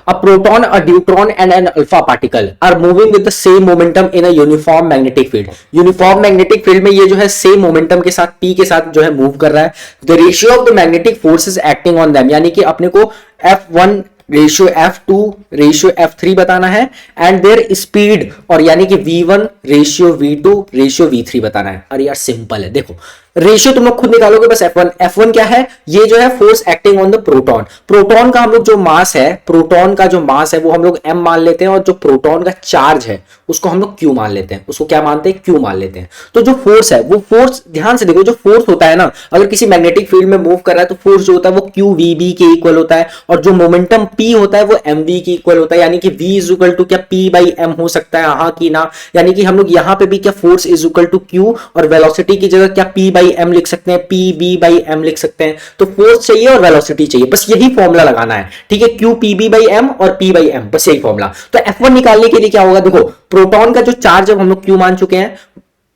a proton, a deuteron and an alpha particle are moving with the same momentum in a uniform magnetic field। uniform magnetic field में ये जो है same momentum के साथ p के साथ जो है मूव कर रहा है। the ratio of the magnetic forces acting on them, यानी कि अपने को F1 ratio F2 ratio F3 बताना है, एंड देयर स्पीड, और यानी कि V1 ratio V2 ratio V3 बताना है। अरे यार सिंपल है, देखो रेशियो तुम लोग खुद निकालोगे, बस F1 क्या है, ये जो है force acting on the proton. Proton का हम लोग जो मास है, प्रोटॉन का जो मास है वो हम लोग m मान लेते हैं, और जो प्रोटॉन का चार्ज है उसको हम लोग q मान लेते हैं, उसको क्या मानते हैं, q मान लेते हैं। तो जो फोर्स है वो फोर्स, ध्यान से देखो, जो फोर्स होता है ना, अगर किसी मैग्नेटिक फील्ड में मूव कर रहा है तो फोर्स जो होता है वो qvb के इक्वल होता है, और जो मोमेंटम p होता है वो mv के इक्वल होता है, यानी कि v इज इक्वल टू क्या p/m हो सकता है, हाँ कि ना, यानी कि हम लोग यहाँ पे भी क्या force is equal to q, और वेलोसिटी की जगह क्या p/m लिख सकते हैं, pb/m लिख सकते हैं। तो फोर्स चाहिए और वेलोसिटी चाहिए, बस यही फॉर्मूला लगाना है। ठीक है, q pb/m और p/m, बस यही फॉर्मूला। तो F1 निकालने के लिए क्या होगा, देखो प्रोटॉन का जो चार्ज है हम लोग q मान चुके हैं,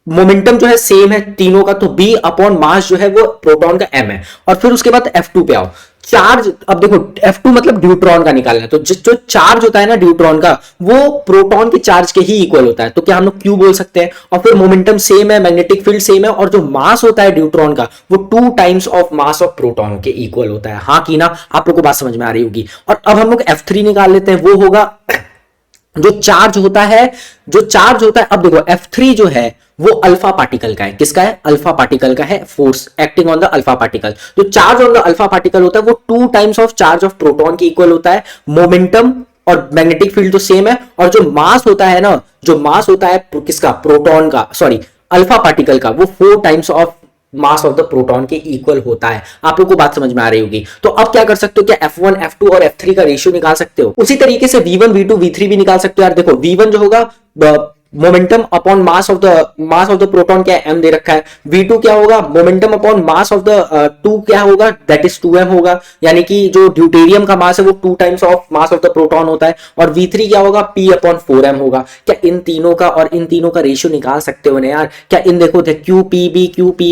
मोमेंटम जो है सेम है तीनों का, तो b अपॉन मास जो है वो प्रोटॉन का m है, और फिर उसके बाद F2 पे आओ, चार्ज। अब देखो F2 मतलब ड्यूट्रॉन का निकालना है, तो जो चार्ज होता है ना ड्यूट्रॉन का, वो प्रोटॉन के चार्ज के ही इक्वल होता है, तो क्या हम लोग Q बोल सकते हैं, और फिर मोमेंटम सेम है, मैग्नेटिक फील्ड सेम है, और जो मास होता है ड्यूट्रॉन का वो 2 times of mass of proton के इक्वल होता है, हाँ कि ना, आप लोग को बात समझ में आ रही होगी। और अब हम लोग F3 निकाल लेते हैं, वो होगा जो चार्ज होता है, अब देखो F3 जो है वो अल्फा पार्टिकल का है, किसका है, अल्फा पार्टिकल का है, force acting on the alpha particle. जो charge on the alpha particle होता है वो 2 times of charge of proton के इक्वल होता है, मोमेंटम और मैग्नेटिक फील्ड तो सेम है, और जो मास होता है ना, जो मास होता है किसका, प्रोटॉन का, सॉरी अल्फा पार्टिकल का, वो 4 times of mass of the proton के इक्वल होता है। आप लोगों को बात समझ में आ रही होगी। तो अब क्या कर सकते हो, क्या F1 F2 और F3 का रेशियो निकाल सकते हो, उसी तरीके से V1 V2 V3 भी निकाल सकते हो यार। देखो V1 जो होगा momentum upon mass of the proton क्या है, m दे रखा है। v2 क्या होगा, momentum upon mass of the 2 क्या होगा, दैट इज 2m होगा, यानी कि जो ड्यूटेरियम का मास है वो 2 times of mass of the proton होता है। और v3 क्या होगा, p अपॉन 4m होगा। क्या इन तीनों का और इन तीनों का रेशियो निकाल सकते हो ना यार? क्या इन देखो थे Q P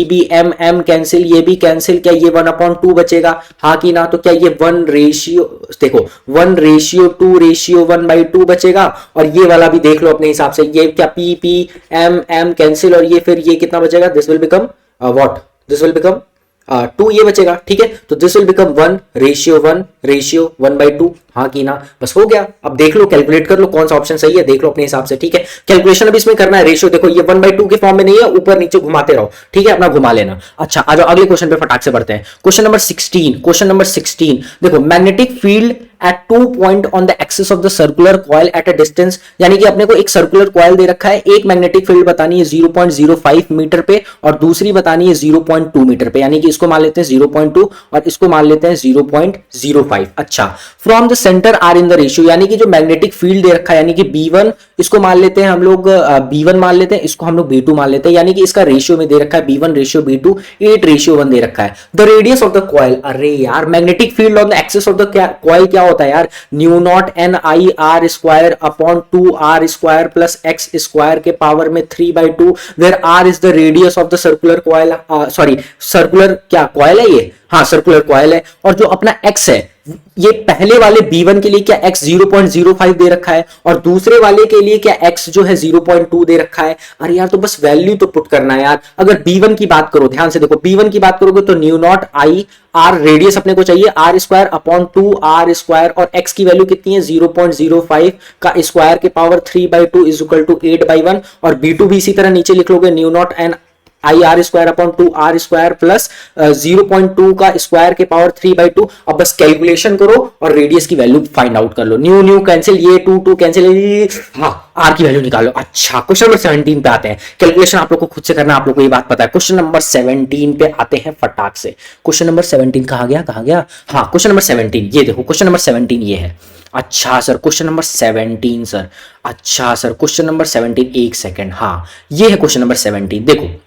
B M M cancel, ये भी कैंसिल, क्या ये 1/2 बचेगा, हाँ कि ना? तो क्या ये 1 रेशियो, देखो 1 रेशियो 2 रेशियो 1/2 बचेगा। और ये वाला भी देख लो अपने हिसाब से, ये क्या P P M M cancel, और ये फिर ये कितना बचेगा, this will become what, this will become 2 ये बचेगा, ठीक है। तो दिस विल बिकम 1 रेशियो 1/2, हाँ कि ना? बस हो गया। अब देख लो, कैलकुलेट कर लो कौन सा ऑप्शन सही है, देख लो अपने हिसाब से, ठीक है। कैलकुलेशन अभी इसमें करना है। रेशियो देखो ये 1/2 के फॉर्म में नहीं है, ऊपर नीचे घुमाते रहो, ठीक है, अपना घुमा लेना। अच्छा आ जाओ अगले क्वेश्चन पे फटाक से बढ़ते हैं। क्वेश्चन नंबर 16 देखो, magnetic field at 2 point on the axis of the circular coil at a distance, यानी कि अपने को एक सर्कुलर कॉइल दे रखा है, एक मैग्नेटिक फील्ड बतानी है 0.05 मीटर पे और दूसरी बतानी है 0.2 मीटर पे, यानी कि इसको मान लेते हैं 0.2 और इसको मान लेते हैं 0.05। अच्छा, from the centre are in the ratio, यानी कि जो मैग्नेटिक फील्ड दे रखा है, यानी कि B1 इसको मान लेते हैं हम लोग, B1 मान लेते हैं, इसको हम लोग B2 मान लेते हैं, यानी कि इसका रेशियो में दे रखा है B1 रेशियो B2 8:1 दे रखा है। The radius of the coil, अरे यार magnetic field on the axis of the coil क्या होता है यार, mu naught N I R square upon 2r square plus x square के पावर में 3/2, where r is the radius of the circular coil, sorry circular क्या coil है ये, हाँ सर्कुलर कॉइल है। और जो अपना x है, ये पहले वाले B1 के लिए क्या x 0.05 दे रखा है और दूसरे वाले के लिए क्या x जो है 0.2 दे रखा है। अरे यार तो बस वैल्यू तो पुट करना है यार। अगर B1 की बात करो, ध्यान से देखो, B1 की बात करोगे तो new not I R radius अपने को चाहिए r square upon 2r square और x की वैल्यू कितनी है 0.05 का स्क्वायर के पावर 3/2 इज इक्वल टू 8/1। और B2 भी इसी तरह नीचे लिख लोगे, new naught N I R square upon 2r square plus 0.2 का स्क्वायर के पावर 3/2। अब बस कैलकुलेशन करो और रेडियस की वैल्यू फाइंड आउट कर लो। न्यू कैंसिल, ये 2 कैंसिल, हाँ आर की वैल्यू निकालो। अच्छा क्वेश्चन नंबर 17 पे आते हैं। कैलकुलेशन आप लोग को खुद से करना, आप लोग को ये बात पता है। क्वेश्चन नंबर 17 पे आते हैं फटाक से। क्वेश्चन नंबर 17 कहां गया, हाँ क्वेश्चन नंबर 17, ये देखो क्वेश्चन नंबर 17 ये है। अच्छा सर क्वेश्चन नंबर 17 सर, अच्छा सर क्वेश्चन नंबर 17, एक सेकेंड, हाँ ये है क्वेश्चन नंबर 17। देखो,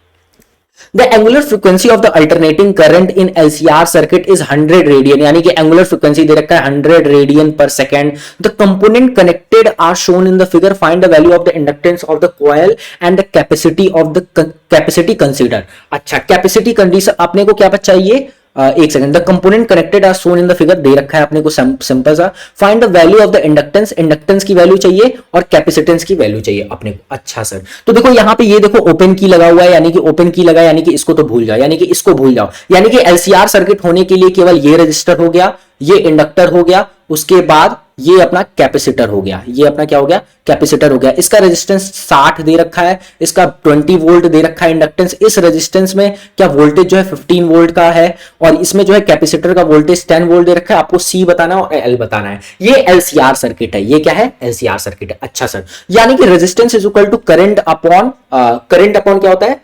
The angular frequency of the alternating current in LCR circuit is 100 radian, यानी कि एंगुलर फ्रीक्वेंसी दे रखा है 100 रेडियन पर second. The component connected are shown in the figure, find the value of the inductance of the coil and the capacity of the capacity consider. अच्छा capacity condition अपने को क्या चाहिए, एक second, the component connected are shown in the figure दे रखा है अपने को सिंपल सा। Find the value of the inductance, inductance की वैल्यू चाहिए और कैपेसिटेंस की वैल्यू चाहिए अपने को। अच्छा सर, तो देखो यहाँ पे ये देखो ओपन की लगा हुआ है, यानी कि ओपन की लगा, यानी कि इसको तो भूल जाओ, यानी कि इसको भूल जाओ, यानी कि एलसीआर सर्किट होने के लिए केवल ये रजिस्टर हो गया, ये इंडक्टर हो गया, उसके बाद ये अपना कैपेसिटर हो गया, ये अपना क्या हो गया, कैपेसिटर हो गया। इसका रेजिस्टेंस 60 दे रखा है, इसका 20 वोल्ट दे रखा है इंडक्टेंस। इस रेजिस्टेंस में क्या वोल्टेज जो है 15 वोल्ट का है और इसमें जो है कैपेसिटर का वोल्टेज 10 वोल्ट दे रखा है। आपको सी बताना है और एल बताना है। ये एलसीआर सर्किट है, ये क्या है, एलसीआर सर्किट है। अच्छा सर, यानी कि resistance is equal to current upon क्या होता है,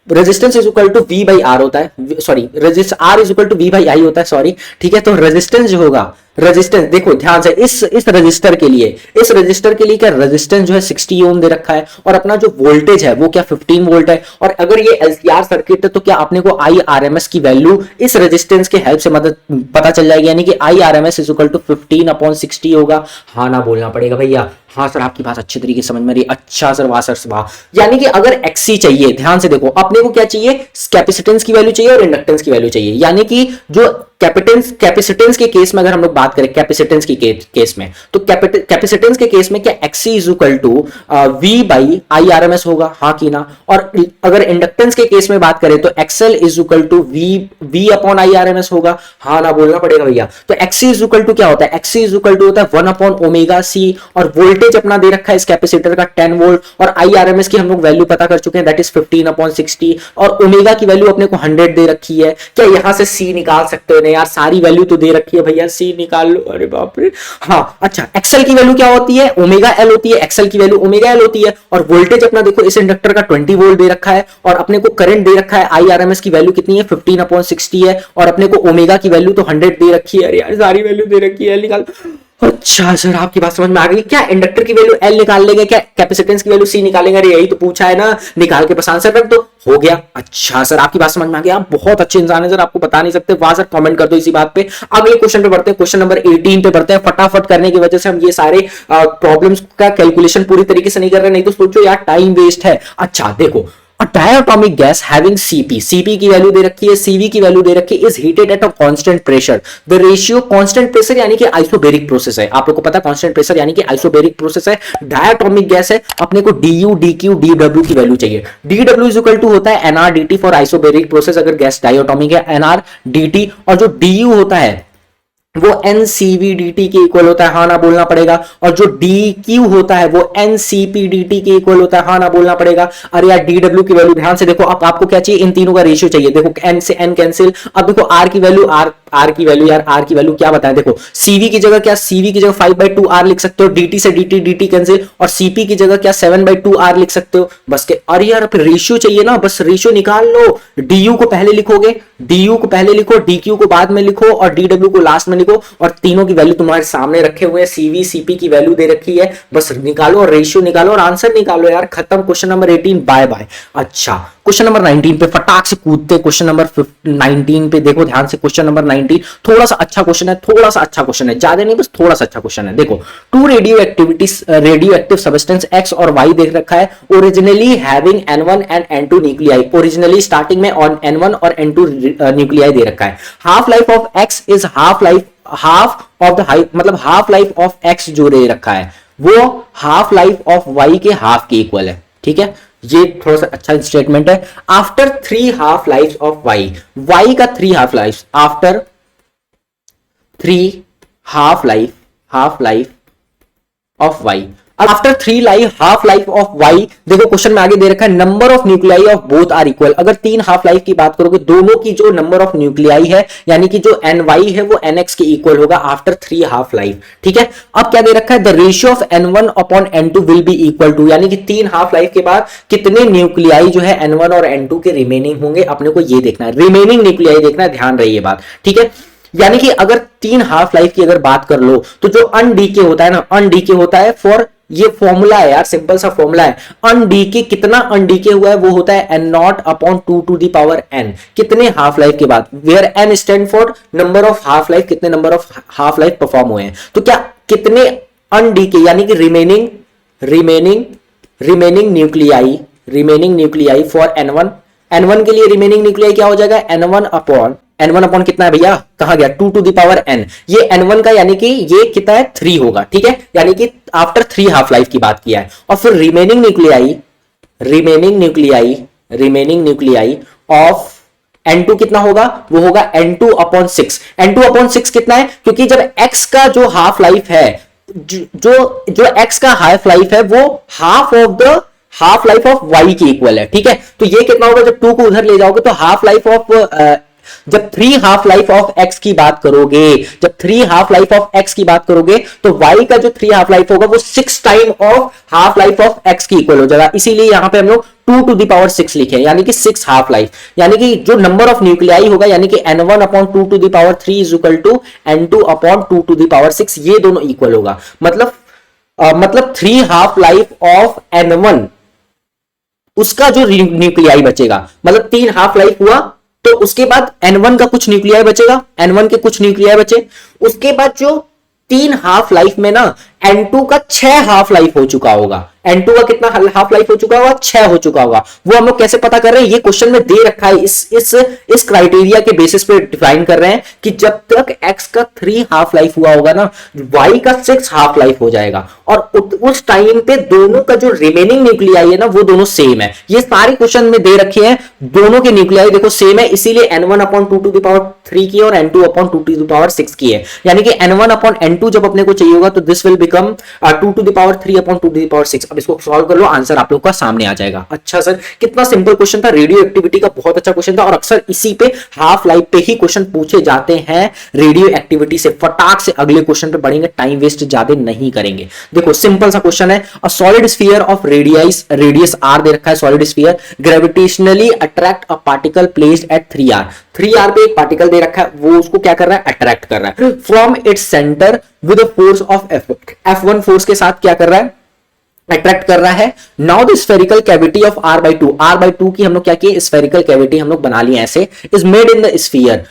resistance is equal to V by R होता है, sorry R is equal to V by I होता है, सॉरी ठीक है। तो रेजिस्टेंस जो होगा, रेजिस्टेंस देखो ध्यान से, इस रेजिस्टर के लिए क्या रेजिस्टेंस जो है 60 ओम दे रखा है और अपना जो वोल्टेज है वो क्या 15 वोल्ट है। और अगर ये एलसीआर सर्किट है तो क्या अपने को IRMS की वैल्यू इस रेजिस्टेंस के हेल्प से मदद पता चल जाएगी, यानी कि IRMS इज इक्वल टू 15/60 होगा। हाँ ना बोलना पड़ेगा भैया, हाँ सर आपकी बात अच्छी तरीके से समझ में रही। अच्छा सर, वाह सर वाह। यानी कि अगर XC चाहिए, ध्यान से देखो, अपने को क्या चाहिए, कैपेसिटेंस की वैल्यू चाहिए और इंडक्टेंस की वैल्यू चाहिए। यानी कि जो कैपेसिटेंस के केस में अगर हम लोग बात करें, कैपेसिटेंस की केस में, तो कैपेसिटेंस के केस में क्या XC is equal to V by IRMS होगा, हाँ कि ना। और अगर इंडक्टेंस के केस में बात करें तो XL is equal to V upon IRMS होगा, हाँ ना बोलना पड़ेगा भैया। तो XC इज इक्वल टू क्या होता है, XC इज इक्वल टू होता है 1/ωc और वोल्टेज अपना दे रखा है इस कैपेसिटर का 10 वोल्ट और IRMS की हम लोग वैल्यू पता कर चुके हैं, दैट इज 15/60 और ओमेगा की वैल्यू अपने को 100 दे रखी है। क्या यहां से C निकाल सकते हो यार, सारी वैल्यू तो दे रखी है भैया, सी निकाल लो। अरे बाप रे, हाँ अच्छा, एक्सएल की वैल्यू क्या होती है, ओमेगा एल होती है, एक्सएल की वैल्यू ओमेगा एल होती है। और वोल्टेज अपना देखो इस इंडक्टर का 20 वोल्ट दे रखा है और अपने को करंट दे रखा है, IRMS की वैल्यू कितनी है 15/60 है और अपने को ओमेगा की वैल्यू तो 100 दे रखी है। अरे यार सारी वैल्यू दे रखी है, निकाल। अच्छा सर, आपकी बात समझ में आ गई। क्या इंडक्टर की वैल्यू एल निकाल लेंगे, क्या कैपेसिटेंस की वैल्यू सी निकालेंगे? अरे यही तो पूछा है ना, निकाल के बस आंसर रख दो, हो गया। अच्छा सर, आपकी बात समझ में आ गई। आप बहुत अच्छे इंसान है सर, आपको बता नहीं सकते। वहां सर कमेंट कर दो इसी बात पे। अगले क्वेश्चन पे बढ़ते हैं, क्वेश्चन नंबर 18 पे बढ़ते हैं। फटाफट करने की वजह से हम ये सारे प्रॉब्लम्स का कैलकुलेशन पूरी तरीके से नहीं कर रहे, नहीं तो सोचो यार टाइम वेस्ट है। अच्छा देखो, A diatomic gas having Cp की वैल्यू दे रखी है, Cv की वैल्यू दे रखी है, is heated at a constant pressure. The ratio constant pressure यानी कि आइसोबेरिक प्रोसेस है। आप लोग को पता है constant pressure यानी कि आइसोबेरिक प्रोसेस है। डायटोमिक गैस है, अपने को du, dq, dw की वैल्यू चाहिए। dw इज इक्वल टू होता है nr dt for isobaric process, अगर गैस डायटोमिक है, nr dt, और जो du होता है वो NCVDT के इक्वल होता है, हाँ ना बोलना पड़ेगा। और जो DQ होता है वो NCPDT के इक्वल होता है, हाँ ना बोलना पड़ेगा। अरे यार DW की वैल्यू ध्यान से देखो, अब आपको क्या चाहिए, इन तीनों का रेशियो चाहिए। देखो N से N कैंसिल। अब देखो R की वैल्यू, R की वैल्यू यार, R की वैल्यू क्या बताएं। देखो CV की जगह क्या, CV की जगह 5/2R लिख सकते हो, DT से DT कैंसिल, और CP की जगह क्या 7/2R लिख सकते हो बस के। अरे यार फिर रेशियो चाहिए ना, बस रेशियो निकाल लो। DU को पहले लिखोगे, DU को पहले लिखो, DQ को बाद में लिखो, और DW को लास्ट में लिखो, और तीनों की वैल्यू तुम्हारे सामने रखे हुए हैं। CV CP की वैल्यू दे रखी है, बस निकालो और रेशियो निकालो और आंसर निकालो यार, खत्म। Question number 18 bye bye. अच्छा क्वेश्चन नंबर 19 पे फटाक से कूदते। क्वेश्चन नंबर 19 पे देखो ध्यान से, क्वेश्चन नंबर 19 थोड़ा सा अच्छा क्वेश्चन है, थोड़ा सा अच्छा क्वेश्चन है, ज्यादा नहीं बस थोड़ा सा अच्छा क्वेश्चन है। देखो two radioactive substance X और Y देख रखा है, originally having N1 and N2 nuclei. Originally starting में ऑन N1 और N2 न्यूक्लियाई दे रखा है। Half life of X is half of the मतलब हाफ लाइफ ऑफ X जो दे रखा है वो हाफ लाइफ ऑफ Y के हाफ के इक्वल है। ठीक है, ये थोड़ा सा अच्छा स्टेटमेंट है। After 3 half life of Y का 3 half life, after 3 half life of Y, after 3 half life of Y। देखो क्वेश्चन में आगे दे रखा है number of nuclei of both are equal. अगर 3 हाफ लाइफ की बात करोगे, दोनों की जो नंबर ऑफ न्यूक्लियाई है यानी कि जो NY है वो NX के इक्वल होगा आफ्टर 3 हाफ लाइफ। ठीक है, अब क्या दे रखा है, the ratio of N1 upon N2 will be equal to, यानी कि 3 हाफ लाइफ के बाद कितने न्यूक्लियाई जो है N1 और N2 के रिमेनिंग होंगे, अपने को ये देखना है, रिमेनिंग न्यूक्लियाई देखना है, ध्यान रही ये बात। ठीक है, यानी कि अगर 3 हाफ लाइफ की अगर बात कर लो तो जो अनडीके होता है ना, अनडीके होता है फॉर, ये फॉर्मूला है यार, सिंपल सा फॉर्मूला है। अनडीके कितना अनडीके हुआ है वो होता है N0 upon 2 to the power n, कितने हाफ लाइफ के बाद, where n stand for number of half life, कितने number of half life perform हुए हैं। तो क्या कितने अनडीके यानी कि रिमेनिंग न्यूक्लियाई फॉर N1 के लिए रिमेनिंग न्यूक्लियाई क्या हो जाएगा, N1 अपॉन कितना है भैया, कहां गया, 2 टू द पावर n। ये N1 का यानी कि ये कितना है, 3 होगा। ठीक है, यानी कि आफ्टर 3 हाफ लाइफ की बात किया है। और फिर रिमेनिंग न्यूक्लियाई ऑफ N2 कितना होगा, वो होगा N2 अपॉन 6। N2 अपॉन 6 कितना है, क्योंकि जब X का जो हाफ लाइफ है, जो X का हाफ लाइफ है वो हाफ लाइफ ऑफ Y के इक्वल है। ठीक है, तो ये कितना होगा, जब 2 को उधर ले जाओगे तो हाफ लाइफ ऑफ जब 3 हाफ लाइफ ऑफ X की बात करोगे, जब 3 हाफ लाइफ ऑफ X की बात करोगे तो Y का जो 3 हाफ लाइफ होगा वो 6 time of half life of X की इक्वल हो जाएगा। इसीलिए यहां पे हम लोग 2 टू द पावर 6 लिखे, यानी कि 6 हाफ लाइफ, यानी कि जो नंबर ऑफ न्यूक्लियाई होगा यानी कि N1 upon 2 to the power 3 is equal to N2 upon 2 to the power 6, ये दोनों इक्वल होगा। मतलब 3 हाफ लाइफ ऑफ N1 उसका जो न्यूक्लियाई बचेगा, मतलब 3 हाफ लाइफ हुआ तो उसके बाद N1 का कुछ न्यूक्लियाई बचेगा, N1 के कुछ न्यूक्लियाई बचे, उसके बाद जो 3 हाफ लाइफ में ना N2 का 6 हाफ लाइफ हो चुका होगा। N2 का कितना हाफ लाइफ हो चुका होगा, 6 हो चुका होगा। वो हम लोग कैसे पता कर रहे हैं, ये क्वेश्चन में दे रखा है, इस क्राइटेरिया के बेसिस पे डिफाइन कर रहे हैं कि जब तक X का 3 हाफ लाइफ हुआ होगा ना, Y का 6 हाफ लाइफ हो जाएगा, और उस टाइम पे दोनों का जो रिमेनिंग न्यूक्लियाई है ना वो दोनों सेम है। ये सारे क्वेश्चन में दे रखे हैं, दोनों के न्यूक्लियाई देखो सेम है, इसीलिए N1 upon 2 to the power 3 की और N2 upon 2 to the power 6 की है। यानी कि N1 अपॉन N2 जब अपने को चाहिए होगा तो this will become 2 to the power 3 upon 2 to the power 6। अब अब इसको सॉल्व कर लो, आंसर आप लोग का सामने आ जाएगा। अच्छा सर, कितना सिंपल क्वेश्चन था, रेडियो एक्टिविटी का बहुत अच्छा क्वेश्चन था और अक्सर इसी पे हाफ लाइफ पे ही क्वेश्चन पूछे जाते हैं। रेडियो एक्टिविटी से फटाक से अगले क्वेश्चन पे बढ़ेंगे, टाइम वेस्ट ज्यादा नहीं करेंगे। देखो सिंपल सा क्वेश्चन है, a solid sphere of radius R दे रखा है, solid sphere gravitationally attract a particle placed at 3r, 3r पे एक पार्टिकल दे रखा है, वो उसको क्या कर रहा है, अट्रैक्ट कर रहा है from its centre with force of F1 force के साथ क्या कर रहा है, अट्रैक्ट कर रहा है। Now the spherical cavity of r/2 की हम लोग क्या किए, स्फेरिकल कैविटी हम लोग बना लिए ऐसे, is made in the sphere.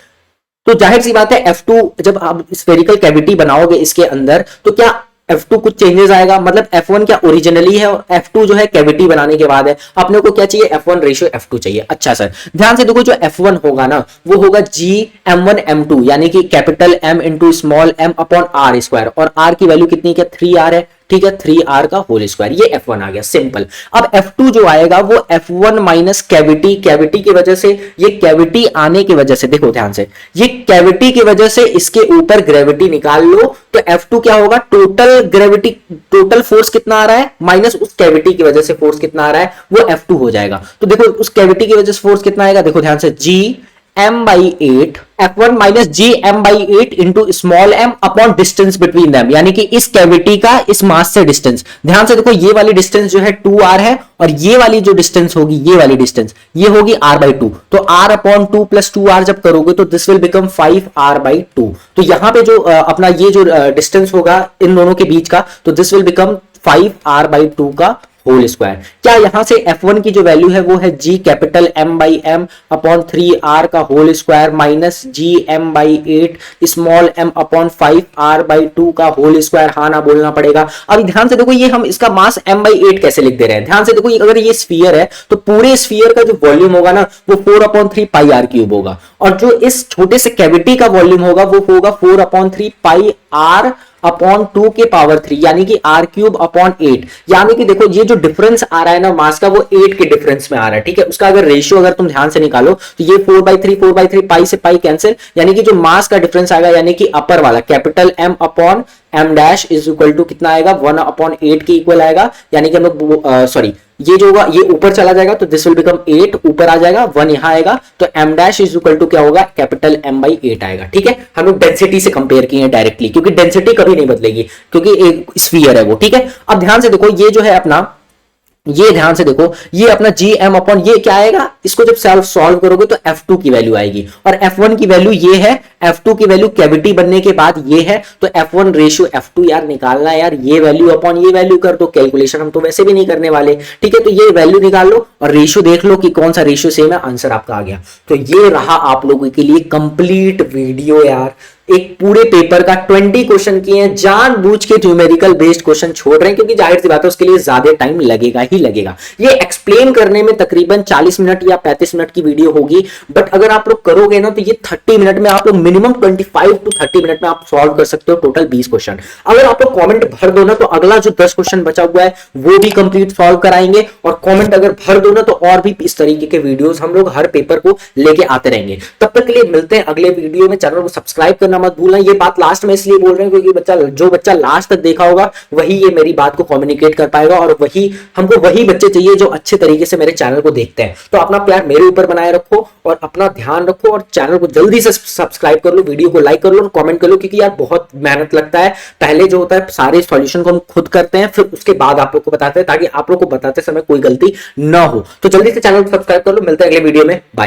तो जाहिर सी बात है F2 जब आप स्फेरिकल कैविटी बनाओगे इसके अंदर तो क्या F2 कुछ चेंजेस आएगा, मतलब F1 क्या ओरिजिनली है और F2 जो है कैविटी बनाने के बाद है, अपने को क्या चाहिए, F1 रेशियो F2 चाहिए। अच्छा सर, ध्यान से देखो, जो F1 होगा ना वो होगा G(m1m2) यानी कि capital M into small m upon r square, और r की वैल्यू कितनी है, 3r है, ठीक है, 3r का होल स्क्वायर, ये F1 आ गया सिंपल। अब F2 जो आएगा वो F1 माइनस कैविटी, कैविटी की वजह से, ये कैविटी आने की वजह से, देखो ध्यान से, ये कैविटी की वजह से इसके ऊपर ग्रेविटी निकाल लो तो F2 क्या होगा, टोटल ग्रेविटी, टोटल फोर्स कितना आ रहा है माइनस उस कैविटी की वजह से फोर्स कितना आ रहा है, वो F2 हो जाएगा। तो देखो उस कैविटी की वजह से फोर्स कितना आएगा, देखो ध्यान से, G(m/8) F1 minus G(m/8) into small m upon distance between them, यानी कि इस कैविटी का इस मास से डिस्टेंस। ध्यान से देखो, ये वाली डिस्टेंस जो है 2r है और ये वाली जो डिस्टेंस होगी, ये वाली डिस्टेंस ये होगी r/2, तो r अपॉन 2 प्लस 2r जब करोगे तो दिस विल बिकम 5r/2। तो यहां पे जो अपना ये जो डिस्टेंस होगा इन दोनों के बीच का, तो दिस विल बिकम 5r/2 का होल स्क्वायर। क्या यहां से F1 की जो वैल्यू है वो है G capital M/m upon 3r का whole square minus G(m/8) small m upon 5r/2 का होल स्क्वायर, हाँ ना बोलना पड़ेगा। अब ध्यान से देखो, ये हम इसका मास m/8 कैसे लिख दे रहे हैं, ध्यान से देखो, अगर ये स्फीयर है तो पूरे स्फीयर का जो वॉल्यूम होगा ना वो 4/3 पाई r³ होगा, और जो इस छोटे से कैविटी का वॉल्यूम होगा वो होगा 4/3 पाई r अपॉन 2 के पावर 3, यानी कि r³ अपॉन 8। यानी कि देखो ये जो डिफरेंस आ रहा है ना मास का, वो 8 के डिफरेंस में आ रहा है, ठीक है। उसका अगर रेशियो अगर तुम ध्यान से निकालो तो ये 4/3 पाई से पाई कैंसिल, यानी कि जो मास का डिफरेंस आएगा, यानी कि अपर वाला capital M upon m dash is equal to कितना आएगा, 1/8 के इक्वल आएगा, यानी कि हम लोग सॉरी ये जो होगा ये ऊपर चला जाएगा तो दिस विल बिकम 8, ऊपर आ जाएगा 1 यहां आएगा, तो m dash is equal to क्या होगा, कैपिटल M/8 आएगा, ठीक है। हम लोग डेंसिटी से कंपेयर किए हैं डायरेक्टली, क्योंकि डेंसिटी कभी नहीं बदलेगी क्योंकि एक स्फीयर है वो, ठीक है। अब ध्यान से देखो, ये जो है अपना, ये ध्यान से देखो, ये अपना Gm अपॉन ये क्या आएगा, इसको जब सॉल्व करोगे तो F2 की वैल्यू आएगी और F1 की वैल्यू ये है, F2 की वैल्यू कैविटी बनने के बाद ये है, तो F1 रेशियो F2 यार निकालना है यार, ये वैल्यू अपॉन ये वैल्यू कर दो, कैलकुलेशन हम तो वैसे भी नहीं करने वाले, ठीक है। तो ये वैल्यू निकाल लो और रेशियो देख लो कि कौन सा रेशियो सेम है, आंसर आपका आ गया। तो ये रहा आप लोगों के लिए कंप्लीट वीडियो यार, एक पूरे पेपर का 20 क्वेश्चन किए हैं, जानबूझ के न्यूमेरिकल बेस्ड क्वेश्चन छोड़ रहे हैं क्योंकि जाहिर सी बात है उसके लिए ज्यादा टाइम लगेगा ही लगेगा। ये एक्सप्लेन करने में तकरीबन 40 मिनट या 35 मिनट की वीडियो होगी, बट अगर आप लोग करोगे ना तो ये 30 मिनट में आप लोग मिनिमम 25 टू 30 मिनट में आप सॉल्व कर सकते हो टोटल 20 क्वेश्चन। अगर आप लोग कॉमेंट भर दो ना तो अगला जो 10 क्वेश्चन बचा हुआ है वो भी कंप्लीट सॉल्व कराएंगे, और कॉमेंट अगर भर दो ना तो और भी इस तरीके के वीडियोस हम लोग हर पेपर को लेके आते रहेंगे। तब तक के लिए मिलते हैं अगले वीडियो में, चैनल को सब्सक्राइब करना मत भूलना। ये बात लास्ट में इसलिए बोल रहे हैं क्योंकि जो बच्चा लास्ट तक देखा होगा वही ये मेरी बात को कम्युनिकेट कर पाएगा, और हमको वही बच्चे चाहिए जो अच्छे तरीके से मेरे चैनल को देखते हैं। तो अपना प्यार मेरे ऊपर बनाए रखो और अपना ध्यान रखो, और चैनल को जल्दी से सब्सक्राइब कर लो, वीडियो को लाइक कर लो और कमेंट कर लो, क्योंकि यार बहुत मेहनत लगता है। पहले जो होता है सारे सॉल्यूशन को हम खुद करते हैं, फिर उसके बाद आप लोग को बताते हैं, ताकि आप लोग को बताते समय कोई गलती ना हो। तो जल्दी से चैनल को सब्सक्राइब कर लो, मिलते हैं अगले वीडियो में, बाय।